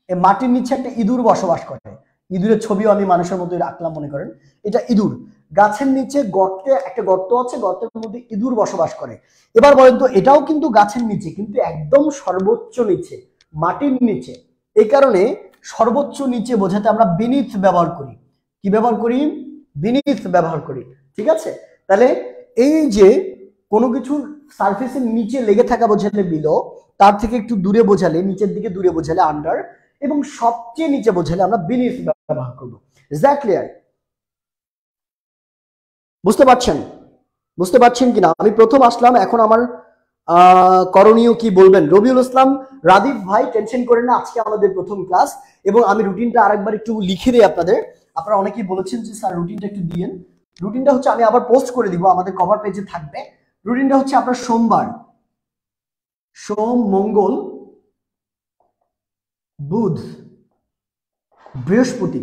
এই মাটির নিচে একটা ইঁদুর বসবাস করে, ইঁদুরের ছবিও আমি মানুষের মধ্যে রাখলাম, মনে করেন এটা ইঁদুর, গাছের নিচে গর্তে একটা গর্ত আছে, গর্তের মধ্যে ইঁদুর বসবাস করে। এবার বলেন তো, এটাও কিন্তু গাছের নিচে, কিন্তু একদম সর্বোচ্চ নিচে, মাটির নিচে, এই কারণে সর্বোচ্চ নিচে বোঝাতে আমরা বিনিথ ব্যবহার করি। কি ব্যবহার করি, বিনিথ ব্যবহার করি, ঠিক আছে। তাহলে এই যে কোনো কিছুর সারফেসের নিচে লেগে থাকা বোঝালে বিলো, তার থেকে একটু দূরে বোঝালে, নিচের দিকে দূরে বোঝালে আন্ডার, এবং সবচেয়ে নিচে বোঝালে আমরা বিনিথ ব্যবহার করব। Is that clear? বুঝতে পারছেন, বুঝতে পারছেন কিনা? আমি প্রথম আসলাম, এখন আমার করণীয় কি বলবেন? রবিউল ইসলাম, রাদীপ ভাই, টেনশন করেন না, আজকে আমাদের প্রথম ক্লাস, এবং আমি রুটিনটা আরেকবার একটু লিখে দিই আপনাদের। আপনারা অনেকেই বলেছেন যে স্যার রুটিনটা একটু দিয়েন। রুটিনটা হচ্ছে, আমি আবার পোস্ট করে দিব, আমাদের কভার পেজে থাকবে। রুটিনটা হচ্ছে আপনার সোমবার, সোম, মঙ্গল, বুধ, বৃহস্পতি,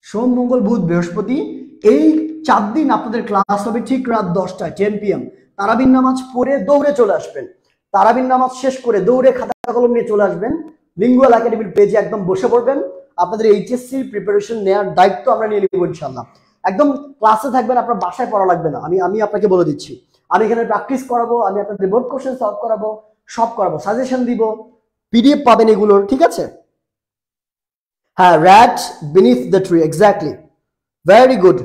সোম, মঙ্গল, বুধ, বৃহস্পতি, এই 4 দিন আপনাদের ক্লাস হবে ঠিক রাত 10টায়, 10 PM। তারাবির নামাজ পড়ে দৌড়ে চলে আসবেন, তারাবির নামাজ শেষ করে দৌড়ে খাতা কলম নিয়ে চলে আসবেন, লিঙ্গুয়াল একাডেমির পেজে একদম বসে পড়বেন। আপনাদের এইচএসসি প্রিপারেশন নেওয়ার দায়িত্ব আমরা নিয়ে নিব ইনশাআল্লাহ। একদম ক্লাসে থাকবেন, আপনার বাসায় পড়া লাগবে না, আমি আপনাকে বলে দিচ্ছি। আমি এখানে প্র্যাকটিস করাবো, আমি আপনাদের বোর্ড কোশ্চেন সলভ করাবো, সব করাবো, সাজেশন দিব, পিডিএফ পাবেন এগুলোর, ঠিক আছে। হ্যাঁ, rat beneath the tree, exactly, very good.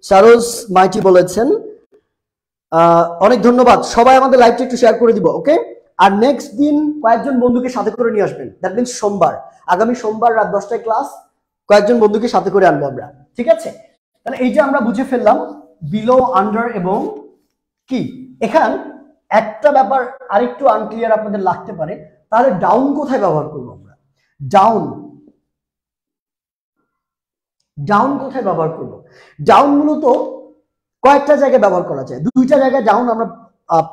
Saroj মাইটি বলেছেন অনেক ধন্যবাদ সবাই, আমাদের লাইভটা একটু শেয়ার করে দিব, ওকে। আর নেক্সট দিন কয়েকজন বন্ধুকে সাথে করে নিয়ে আসবেন, দ্যাট মিনস সোমবার, আগামী সোমবার রাত 10টায় ক্লাস, কয়েকজন বন্ধুকে সাথে করে আনবো আমরা, ঠিক আছে। তাহলে এইটা আমরা বুঝে ফেললাম বিলো, আন্ডার এবং কি। এখান একটা ব্যাপার আরেকটু আনক্লিয়ার আপনাদের লাগতে পারে, তাহলে ডাউন কোথায় ব্যবহার করবো আমরা? ডাউন কোথায় ব্যবহার করব? ডাউন মূলত কয়েকটা জায়গায় ব্যবহার করা যায়, দুইটা জায়গায় ডাউন আমরা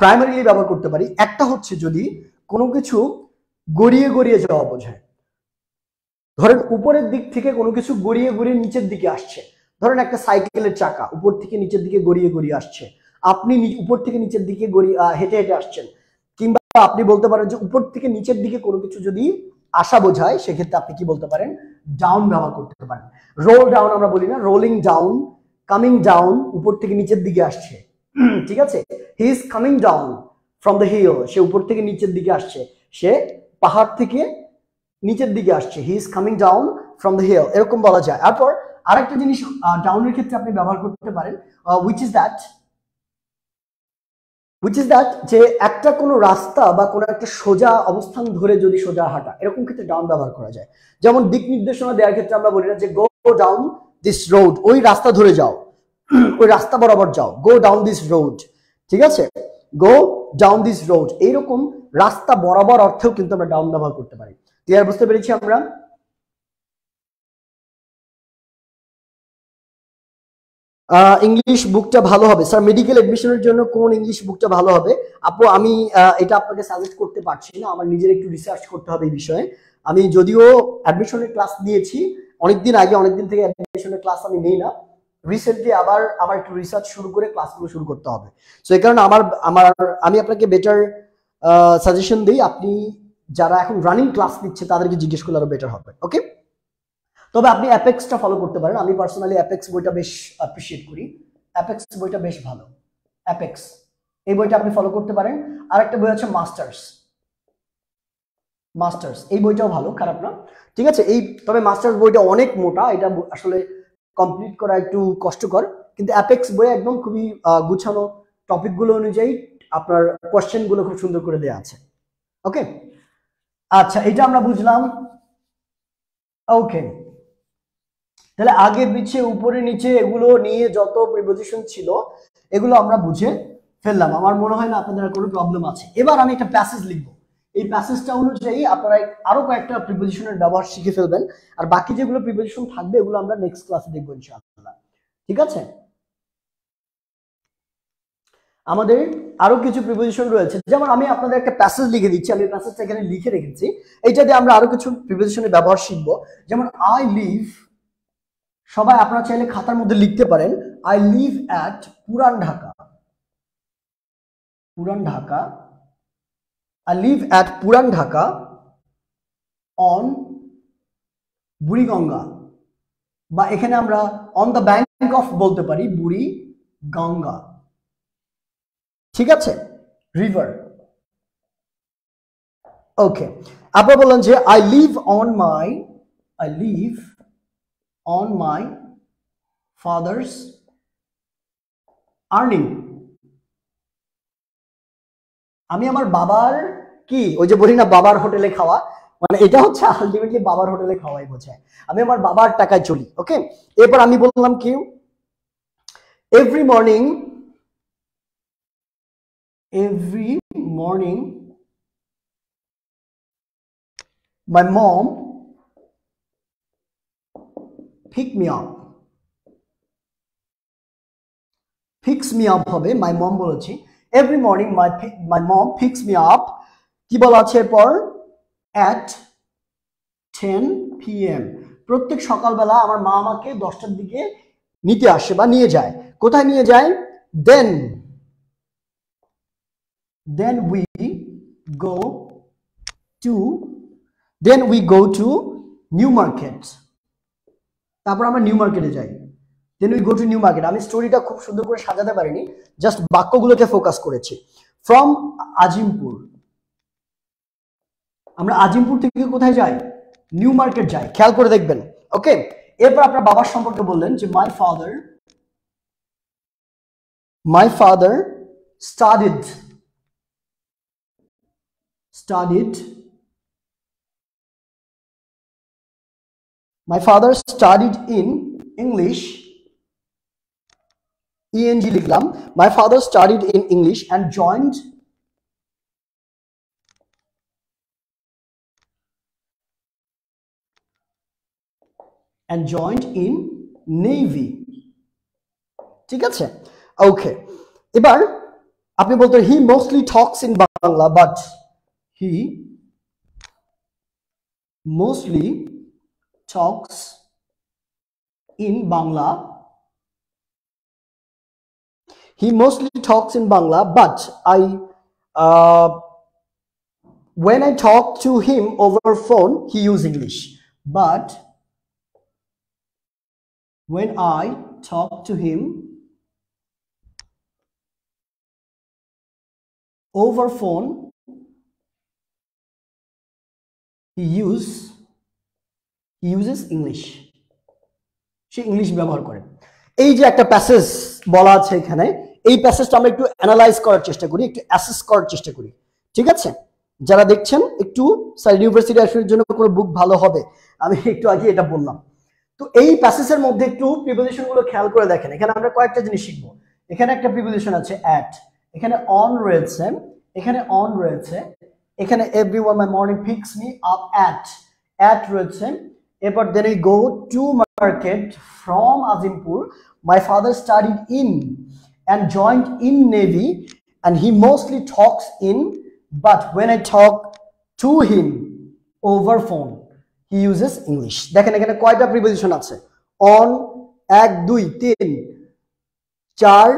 প্রাইমারিলি ব্যবহার করতে পারি। একটা হচ্ছে যদি কোনো কিছু গড়িয়ে গড়িয়ে যাওয়া বোঝায়, ধরেন উপরের দিক থেকে কোনো কিছু গড়িয়ে গড়িয়ে নিচের দিকে আসছে, ধরেন একটা সাইকেলের চাকা উপর থেকে নিচের দিকে গড়িয়ে গড়িয়ে আসছে, আপনি উপর থেকে নিচের দিকে হেঁটে হেঁটে আসছেন, কিংবা আপনি বলতে পারেন যে উপর থেকে নিচের দিকে কোনো কিছু যদি আসা বোঝায়, সেক্ষেত্রে আপনি কি বলতে পারেন? ডাউন ব্যবহার করতে পারেন। রোল ডাউন আমরা বলি না, রোলিং ডাউন, কামিং ডাউন, উপর থেকে নিচের দিকে আসছে, ঠিক আছে। He is coming down from the hill, সে উপর থেকে নিচের দিকে আসছে, সে পাহাড় থেকে নিচের দিকে আসছে, he is coming down from the hill, এরকম বলা যায়। তারপর আরেকটা জিনিস ডাউনের ক্ষেত্রে আপনি ব্যবহার করতে পারেন, উইচ ইজ দ্যাট যে একটা কোনো রাস্তা বা কোনো একটা সোজা অবস্থান ধরে যদি সোজা হাঁটা, এরকম ক্ষেত্রে ডাউন ব্যবহার করা যায়। যেমন দিক নির্দেশনা দেওয়ার ক্ষেত্রে আমরা বলি না যে গো ডাউন দিস রোড, ওই রাস্তা ধরে যাও, ওই রাস্তা বরাবর যাও, গো ডাউন দিস রোড, ঠিক আছে, গো ডাউন দিস রোড, এইরকম রাস্তা বরাবর অর্থেও কিন্তু আমরা ডাউন ব্যবহার করতে পারি। ক্লিয়ার? বুঝতে পেরেছি আমরা? ইংলিশ বুকটা ভালো হবে স্যার, মেডিকেল এডমিশনের জন্য কোন ইংলিশ বুকটা ভালো হবে? আপু আমি এটা আপনাকে সাজেস্ট করতে পারছি না, আমার নিজের একটু রিসার্চ করতে হবে এই বিষয়ে। আমি যদিও অ্যাডমিশনের ক্লাস নিয়েছি অনেকদিন আগে, অনেকদিন থেকে অ্যাডমিশনের ক্লাস আমি নেই না, রিসেন্টলি আবার আমার একটু রিসার্চ শুরু করে ক্লাসগুলো শুরু করতে হবে। সো এই কারণে আমি আপনাকে বেটার সাজেশন দিই, আপনি যারা এখন রানিং ক্লাস নিচ্ছে তাদেরকে জিজ্ঞেস করলে আরো বেটার হবে, ওকে। তবে আপনি অ্যাপেক্সটা ফলো করতে পারেন, আমি পার্সোনালি অ্যাপেক্স বইটা বেশ অ্যাপ্রিশিয়েট করি, অ্যাপেক্স বইটা বেশ ভালো, অ্যাপেক্স এই বইটা আপনি ফলো করতে পারেন। আর একটা বই আছে মাস্টার্স, এই বইটাও ভালো, খারাপ না, ঠিক আছে। তবে মাস্টার্স বইটা অনেক মোটা, এটা আসলে কমপ্লিট করা একটু কষ্টকর, কিন্তু অ্যাপেক্স বই একদম খুবই গুছানো, টপিকগুলো অনুযায়ী আপনার কোয়েশ্চেনগুলো খুব সুন্দর করে দেওয়া আছে, ওকে। আচ্ছা, এটা আমরা বুঝলাম, ওকে। তাহলে আগে পিছিয়ে উপরে নিচে এগুলো নিয়ে যত প্রিপোজিশন ছিল এগুলো আমরা বুঝে ফেললাম, আমার মনে হয় না আপনাদের কোনো প্রবলেম আছে। এবার আমি একটা প্যাসেজ লিখবো, এই প্যাসেজটা অনুযায়ী আপনারা আরো কয়েকটা প্রিপোজিশনের ব্যবহার শিখে ফেলবেন, আর বাকি যেগুলো প্রিপোজিশন থাকবে এগুলো আমরা নেক্সট ক্লাসে দেখবো ইনশাআল্লাহ, ঠিক আছে। আমাদের আরো কিছু প্রিপোজিশন রয়েছে, যেমন আমি আপনাদের একটা প্যাসেজ লিখে দিচ্ছি, আমি প্যাসেজটা এখানে লিখে রেখেছি, এইটা দিয়ে আমরা আরো কিছু প্রিপোজিশনের ব্যবহার শিখবো। যেমন আই লিভ, সবাই আপনারা চাইলে খাতার মধ্যে লিখতে পারেন, আই লিভ অ্যাট পুরান ঢাকা, I live at পুরান ঢাকা on বুড়িগঙ্গা, বা এখানে আমরা অন দ্য ব্যাংক অফ বলতে পারি, বুড়িগঙ্গা, ঠিক আছে, রিভার, ওকে। আপনারা বললেন যে I live on my father's earning, আমি আমার বাবার কি, ওই যে বলি না বাবার হোটেলে খাওয়া, মানে এটা হচ্ছে আলটিমেটলি বাবার হোটেলে খাওয়াই বোঝায়, আমি আমার বাবার টাকায় চলি, ওকে। এরপর আমি বললাম কি, every morning my mom pick me up, হবে, my mom বলেছি, every morning my mom picks me up, কি বলা আছে এরপর, at 10 PM, প্রত্যেক সকালবেলা আমার মা আমাকে 10টার দিকে নিতে আসে বা নিয়ে যায়, কোথায় নিয়ে যায়, then we go to new market, তারপর আমরা নিউ মার্কেটে যাই, then we go to new market. আমি স্টোরিটা খুব সুন্দর করে সাজাতে পারিনি, জাস্ট বাক্যগুলোকে ফোকাস করেছি। ফ্রম আজিমপুর, আমরা আজিমপুর থেকে কোথায় যাই, নিউ মার্কেট যাই, খেয়াল করে দেখবেন, ওকে। এরপর আপনার বাবার সম্পর্কে বললেন যে my father studied. My father studied in English. ENG লিখলাম। My father studied in English and joined in Navy. ঠিক আছে, ওকে। এবার আপনি বলতে he mostly talks in Bangla, but he mostly talks in Bangla. He mostly talks in Bangla, but when I talk to him over phone, he use English. But when I talk to him over phone, he uses English. Say English ব্যবহার করে। এই যে একটা passage বলা আছে এখানে, এই প্যাসেজটা আমরা একটু অ্যানালাইজ করার চেষ্টা করি, একটু অ্যাসেস করার চেষ্টা করি। ঠিক আছে, যারা দেখছেন একটু সাইড ইউনিভার্সিটি আসলে জন্য কোনো বুক ভালো হবে, আমি একটু আগে এটা বললাম। তো এই প্যাসেজের মধ্যে একটু প্রিপোজিশন গুলো খেয়াল করে দেখেন। এখানে আমরা কয়েকটা জিনিস শিখবো। এখানে একটা প্রিপোজিশন আছে অ্যাট, এখানে অন রয়েছে, এখানে everyone my morning picks me up at রয়েছে। এরপর then I go to market from Azimpur. My father studied in and joined in Navy and he mostly talks in, but when I talk to him over phone, he uses English. দেখেন এখানে কয়টা preposition আছে? on, 1 2 3 4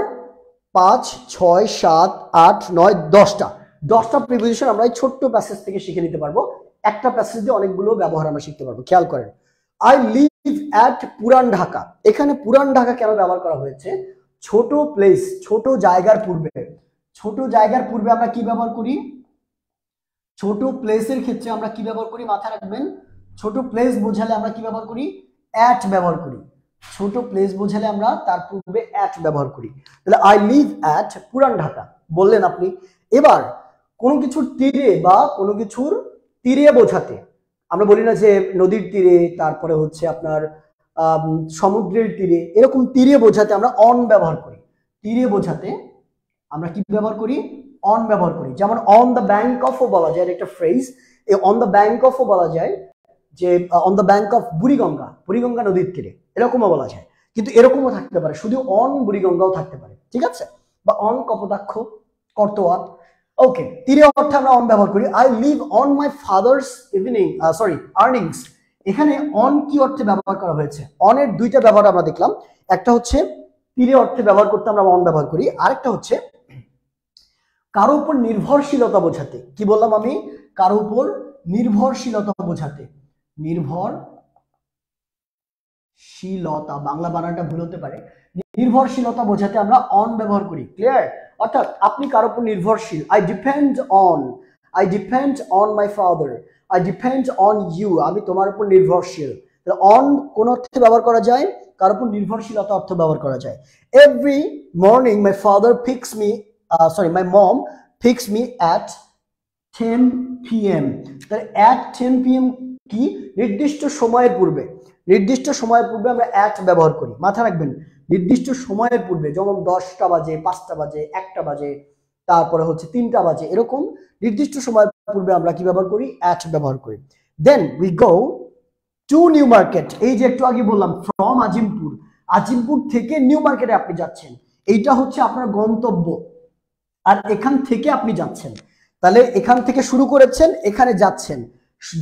5 6 7 8 9 10টা preposition আমরা এই ছোট্ট passage থেকে শিখে নিতে পারবো। একটা প্যাসেজ দিয়ে অনেকগুলো ব্যবহার আমরা শিখতে পারবো। খেয়াল করেন, I live at পুরান ঢাকা। এখানে পুরান ঢাকা কেন ব্যবহার করা হয়েছে? ছোট প্লেস, ছোট জায়গার পূর্বে আমরা কি ব্যবহার করি? ছোট প্লেসের ক্ষেত্রে আমরা কি ব্যবহার করি? মাথায় রাখবেন, ছোট প্লেস বোঝালে আমরা কি ব্যবহার করি? অ্যাট ব্যবহার করি। ছোট প্লেস বোঝালে আমরা তার পূর্বে অ্যাট ব্যবহার করি। তাহলে I live at পুরান ঢাকা বললেন আপনি। এবার কোনো কিছুর তীরে বা কোনো কিছুর তীরে বোঝাতে আমরা বলি না যে নদীর তীরে, তারপরে হচ্ছে আপনার সমুদ্রের তীরে, এরকম তীরে বোঝাতে আমরা অন ব্যবহার করি। তীরে বোঝাতে আমরা কি ব্যবহার করি? অন ব্যবহার করি। যেমন অন দ্য ব্যাংক অফও বলা যায়, একটা ফ্রেজ। এই অন দ্য ব্যাংক অফও বলা যায় যে on the bank of Buriganga নদীর তীরে, এরকমও বলা যায়। কিন্তু এরকমও থাকতে পারে, শুধু অন বুড়িগঙ্গাও থাকতে পারে। ঠিক আছে, বা অন কপোতাক্ষ, করতোয়া। ওকে, তীরে অর্থে আমরা অন ব্যবহার করি। I live on my father's earnings। এখানে অন কি অর্থে ব্যবহার করা হয়েছে? অনের দুইটা ব্যবহার আমরা দেখলাম। একটা হচ্ছে তীরে অর্থে ব্যবহার করতে আমরা অন ব্যবহার করি, আরেকটা হচ্ছে কারো উপর নির্ভরশীলতা বোঝাতে। কি বললাম আমি? কারো উপর নির্ভরশীলতা বোঝাতে। নির্ভরশীলতা, বাংলা বানানটা ভুল হতে পারে। নির্ভরশীলতা বোঝাতে আমরা অন ব্যবহার করি। ক্লিয়ার? অর্থাৎ আপনি কারো উপর নির্ভরশীল। I depend on my father. I depend on you. আমি তোমার উপর নির্ভরশীল। তাহলে অন কোন অর্থে ব্যবহার করা যায়? কারো উপর নির্ভরশীলতা অর্থে ব্যবহার করা যায়। Every morning my mom picks me at 10 p.m. তাহলে at 10 p.m. কি? নির্দিষ্ট সময়ের পূর্বে আমরা at ব্যবহার করি। মাথায় রাখবেন, নির্দিষ্ট সময়ের পূর্বে, যেমন 10টা বাজে, 5টা বাজে, 1টা বাজে, তারপরে হচ্ছে 3টা বাজে, এরকম নির্দিষ্ট সময়ের পূর্বে আমরা কি ব্যবহার করি? at ব্যবহার করি। Then we go to new market. এই যে একটু আগে বললাম from আজিমপুর থেকে নিউ মার্কেটে আপনি যাচ্ছেন, এইটা হচ্ছে আপনার গন্তব্য, আর এখান থেকে আপনি যাচ্ছেন। তাহলে এখান থেকে শুরু করেছেন, এখানে যাচ্ছেন।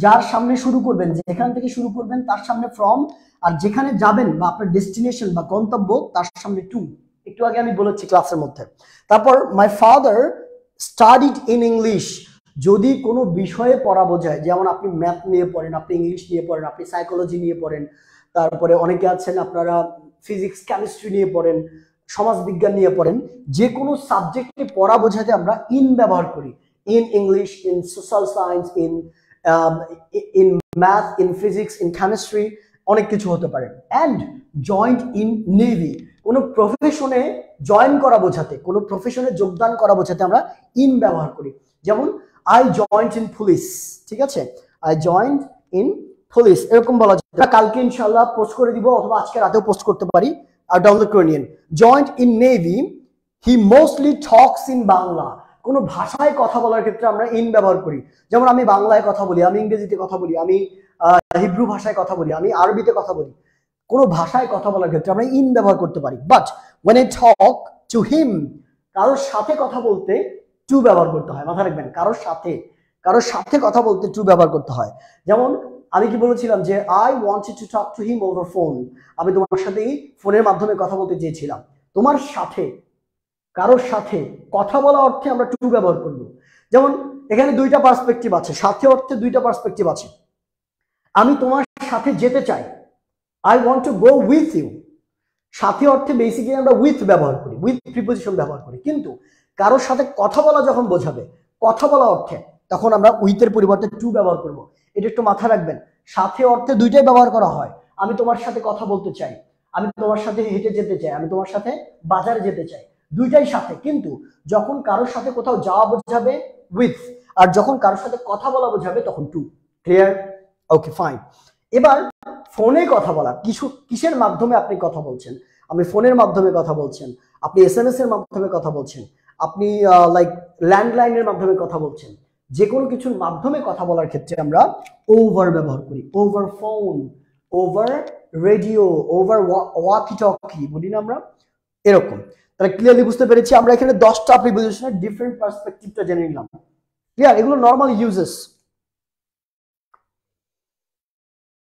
যার সামনে শুরু করবেন, যেখান থেকে শুরু করবেন তার সামনে ফ্রম, আর যেখানে যাবেন বা আপনার ডেস্টিনেশন বা গন্তব্য তার সামনে টু। একটু আগে আমি বলেছি ক্লাসের মধ্যে। তারপর my father studied in English. যদি কোনো বিষয়ে পড়া বোঝায়, যেমন আপনি ম্যাথ নিয়ে পড়েন, আপনি ইংলিশ নিয়ে পড়েন, আপনি সাইকোলজি নিয়ে পড়েন, তারপরে অনেকে আছেন আপনারা ফিজিক্স কেমিস্ট্রি নিয়ে পড়েন, সমাজবিজ্ঞান নিয়ে পড়েন, যে কোনো সাবজেক্টে পড়া বোঝাতে আমরা ইন ব্যবহার করি। In English, in social science, in math, in physics, in chemistry, অনেক কিছু হতে পারে। অ্যান্ড জয়েন্ট ইন নেভি, কোনো প্রফেশনে জয়েন করা বোঝাতে, কোনো প্রফেশনে যোগদান করা বোঝাতে আমরা ইন ব্যবহার করি। যেমন আই জয়েন্ট ইন পুলিশ, ঠিক আছে, আই জয়েন্ট ইন পুলিশ, এরকম বলা যায়। কালকে ইনশাআল্লাহ পোস্ট করে দিব অথবা আজকে রাতেও পোস্ট করতে পারি, আর ডাউনলোড করে নিন। Joint in navy, he mostly Tux in Bangla, কোনো ভাষায় কথা বলার ক্ষেত্রে আমরা ইন ব্যবহার করি। যেমন আমি বাংলায় কথা বলি, আমি ইংরেজিতে কথা বলি, আমি হিব্রু ভাষায় কথা বলি, আমি আরবিতে কথা বলি। কোনো ভাষায় কথা বলার ক্ষেত্রে আমরা ইন ব্যবহার করতে পারি। But when I talk to him, কারোর সাথে কথা বলতে টু ব্যবহার করতে হয়, মাথা রাখবেন, কারোর সাথে কথা বলতে টু ব্যবহার করতে হয়। যেমন আমি কি বলেছিলাম যে I wanted to talk to him over phone, আমি তোমার সাথে ফোনের মাধ্যমে কথা বলতে চেয়েছিলাম। তোমার সাথে, কারোর সাথে কথা বলা অর্থে আমরা টু ব্যবহার করব। যেমন এখানে দুইটা পার্সপেক্টিভ আছে, সাথে অর্থে দুইটা পার্সপেক্টিভ আছে। আমি তোমার সাথে যেতে চাই, I want to go with you. সাথে অর্থে বেসিক্যালি আমরা উইথ ব্যবহার করি, উইথ প্রিপোজিশন ব্যবহার করি। কিন্তু কারোর সাথে কথা বলা যখন বোঝাবে, কথা বলা অর্থে, তখন আমরা উইথের পরিবর্তে টু ব্যবহার করব। এটা একটু মাথা রাখবেন। সাথে অর্থে দুইটাই ব্যবহার করা হয়। আমি তোমার সাথে কথা বলতে চাই, আমি তোমার সাথে হেঁটে যেতে চাই, আমি তোমার সাথে বাজারে যেতে চাই, দুইটাই সাথে। কিন্তু যখন কারোর সাথে কোথাও যাওয়া বোঝাবে উইথ, আর যখন কারোর সাথে কথা বলা বোঝাবে তখন টু। ক্লিয়ার? ওকে, ফাইন। এবার ফোনে কথা বলা, কিসের মাধ্যমে আপনি কথা বলছেন? আপনি ফোনের মাধ্যমে কথা বলছেন, আপনি SMS এর মাধ্যমে কথা বলছেন, আপনি লাইক ল্যান্ডলাইনের মাধ্যমে কথা বলছেন। যে কোনো কিছুর মাধ্যমে কথা বলার ক্ষেত্রে আমরা ওভার ব্যবহার করি। Over phone, over radio, over walkie talkie বলি না আমরা, এরকম। তাহলে ক্লিয়ারলি বুঝতে পেরেছি আমরা এখানে 10টা প্রিপোজিশনের ডিফারেন্ট পার্সপেক্টিভটা জেনে নিলাম। ক্লিয়ার? এগুলো নরমাল ইউজেস।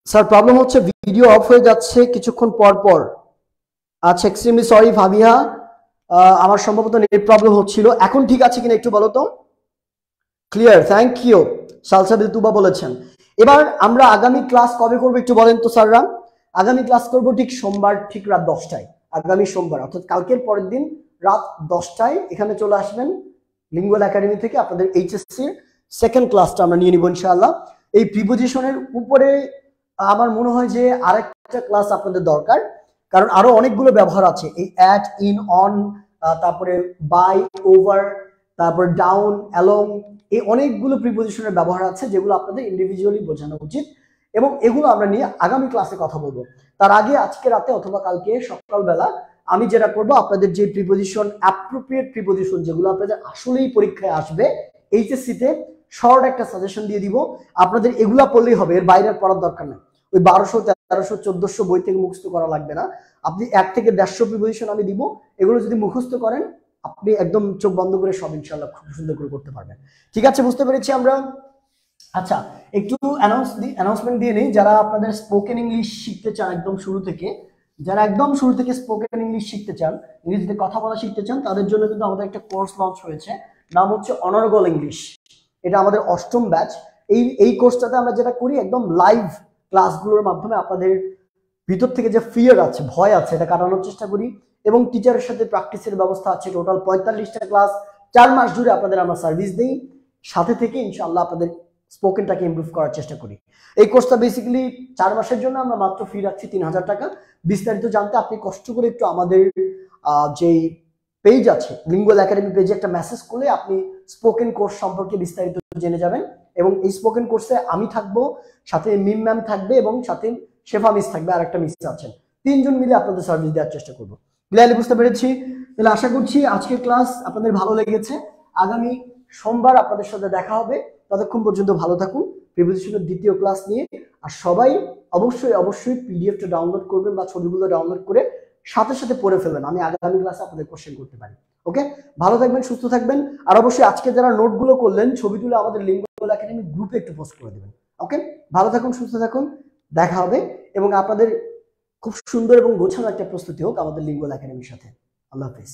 স্যার প্রবলেম হচ্ছে ভিডিও অফ হয়ে যাচ্ছে কিছুক্ষণ পর পর। আচ্ছা, এক্সট্রিমলি সরি ফাবিহা, আমার সম্ভবত নেট প্রবলেম হচ্ছিল। এখন ঠিক আছে কিনা একটু বলো তো। Clear, thank you. Salsabil Tuba বলেছেন। এবার আমরা আগামী ক্লাস কবে করবো একটু বলেন তো স্যাররা। আগামী ক্লাস করব ঠিক সোমবার, ঠিক রাত 10টায়। আগামী সোমবার অর্থাৎ কালকের পরের দিন রাত 10টায় এখানে চলে আসবেন লিঙ্গুয়াল একাডেমি থেকে। আপনাদের এইচএসসির সেকেন্ড ক্লাসটা আমরা নিয়ে নিব ইনশাআল্লাহ। এই প্রিপোজিশনের উপরে আমার মনে হয় যে আরেকটা ক্লাস আপনাদের দরকার, কারণ আরো অনেকগুলো ব্যবহার আছে। এই অ্যাট, ইন, অন, তারপরে বাই, ওভার, তারপর ডাউন, অ্যালং, এই অনেকগুলো প্রিপোজিশনের ব্যবহার আছে যেগুলো আপনাদের ইন্ডিভিজুয়ালি বোঝানো উচিত, এবং এগুলো আমরা নিয়ে আগামী ক্লাসে কথা বলবো। তার আগে আজকে রাতে অথবা কালকে সকালবেলা আমি যেটা করবো, আপনাদের যে প্রিপোজিশন, অ্যাপ্রোপ্রিয়েট প্রিপোজিশন যেগুলো আপনাদের আসলেই পরীক্ষায় আসবে এইচএসসিতে, শর্ট একটা সাজেশন দিয়ে দিব। আপনাদের এগুলা পড়লেই হবে, এর বাইরে পড়ার দরকার নেই। ওই 1200, 1300, 1400 বই থেকে মুখস্থ করা লাগবে না। আপনি 1 থেকে 150 প্রিপোজিশন আমি দিব, এগুলো যদি মুখস্থ করেন আপনি একদম চোখ বন্ধ করে সব ইনশাআল্লাহ খুব সুন্দর করে করতে পারবেন। ঠিক আছে, বুঝতে পেরেছি আমরা। আচ্ছা, একটু অ্যানাউন্সমেন্ট দিয়ে নেই। যারা আপনাদের স্পোকেন ইংলিশ শিখতে চান একদম শুরু থেকে, যারা একদম শুরু থেকে স্পোকেন ইংলিশ শিখতে চান, ইংরেজিতে কথা বলা শিখতে চান, তাদের জন্য কিন্তু আমাদের একটা কোর্স লঞ্চ হয়েছে, নাম হচ্ছে অনার্গল ইংলিশ। এটা আমাদের 8ম ব্যাচ। এই কোর্সটাতে আমরা যেটা করি, একদম লাইভ ক্লাসগুলোর মাধ্যমে আপনাদের ভিতর থেকে যে ফিয়ার আছে, ভয় আছে, এটা কাটানোর চেষ্টা করি, এবং টিচারের সাথে প্র্যাকটিসের ব্যবস্থা আছে। টোটাল 45টা ক্লাস 4 মাস জুড়ে আপনাদের আমরা সার্ভিস দিই। সাথে থেকে ইনশাআল্লাহ আপনাদের স্পোকেনটাকে ইমপ্রুভ করার চেষ্টা করি। এই কোর্সটা বেসিক্যালি 4 মাসের জন্য আমরা মাত্র ফি রাখছি 3000 টাকা। বিস্তারিত জানতে আপনি কষ্ট করে একটু আমাদের যেই পেজ আছে লিঙ্গুয়াল একাডেমি পেজে একটা মেসেজ করলে আপনি স্পোকেন কোর্স সম্পর্কে বিস্তারিত জেনে যাবেন। এবং এই স্পোকেন কোর্সে আমি থাকবো, সাথে মিম ম্যাম থাকবে, এবং সাথে শেফা মিস থাকবে, আর একটা মিস আছেন। 3 জন মিলে আপনাদের সার্ভিস দেওয়ার চেষ্টা করবো। ক্লিয়ারলি বুঝতে পেরেছি? তাহলে আশা করছি আজকের ক্লাস আপনাদের ভালো লেগেছে। আগামী সোমবার আপনাদের সাথে দেখা হবে। ততক্ষণ পর্যন্ত ভালো থাকুন প্রিপোজিশনের 2য় ক্লাস নিয়ে। আর সবাই অবশ্যই পিডিএফটা ডাউনলোড করবেন বা ছবিগুলো ডাউনলোড করে সাথে সাথে পড়ে ফেলবেন, আমি আগামী ক্লাসে আপনাদের কোশ্চেন করতে পারি। ওকে, ভালো থাকবেন, সুস্থ থাকবেন। আর অবশ্যই আজকে যারা নোটগুলো করলেন ছবি তুলে আমাদের লিঙ্গুয়াল একাডেমি গ্রুপে একটু পোস্ট করে দেবেন। ওকে, ভালো থাকুন, সুস্থ থাকুন, দেখা হবে। এবং আপনাদের খুব সুন্দর এবং গোছানো একটা প্রস্তুতি হোক আমাদের লিঙ্গুয়াল একাডেমির সাথে। আল্লাহ হাফেজ।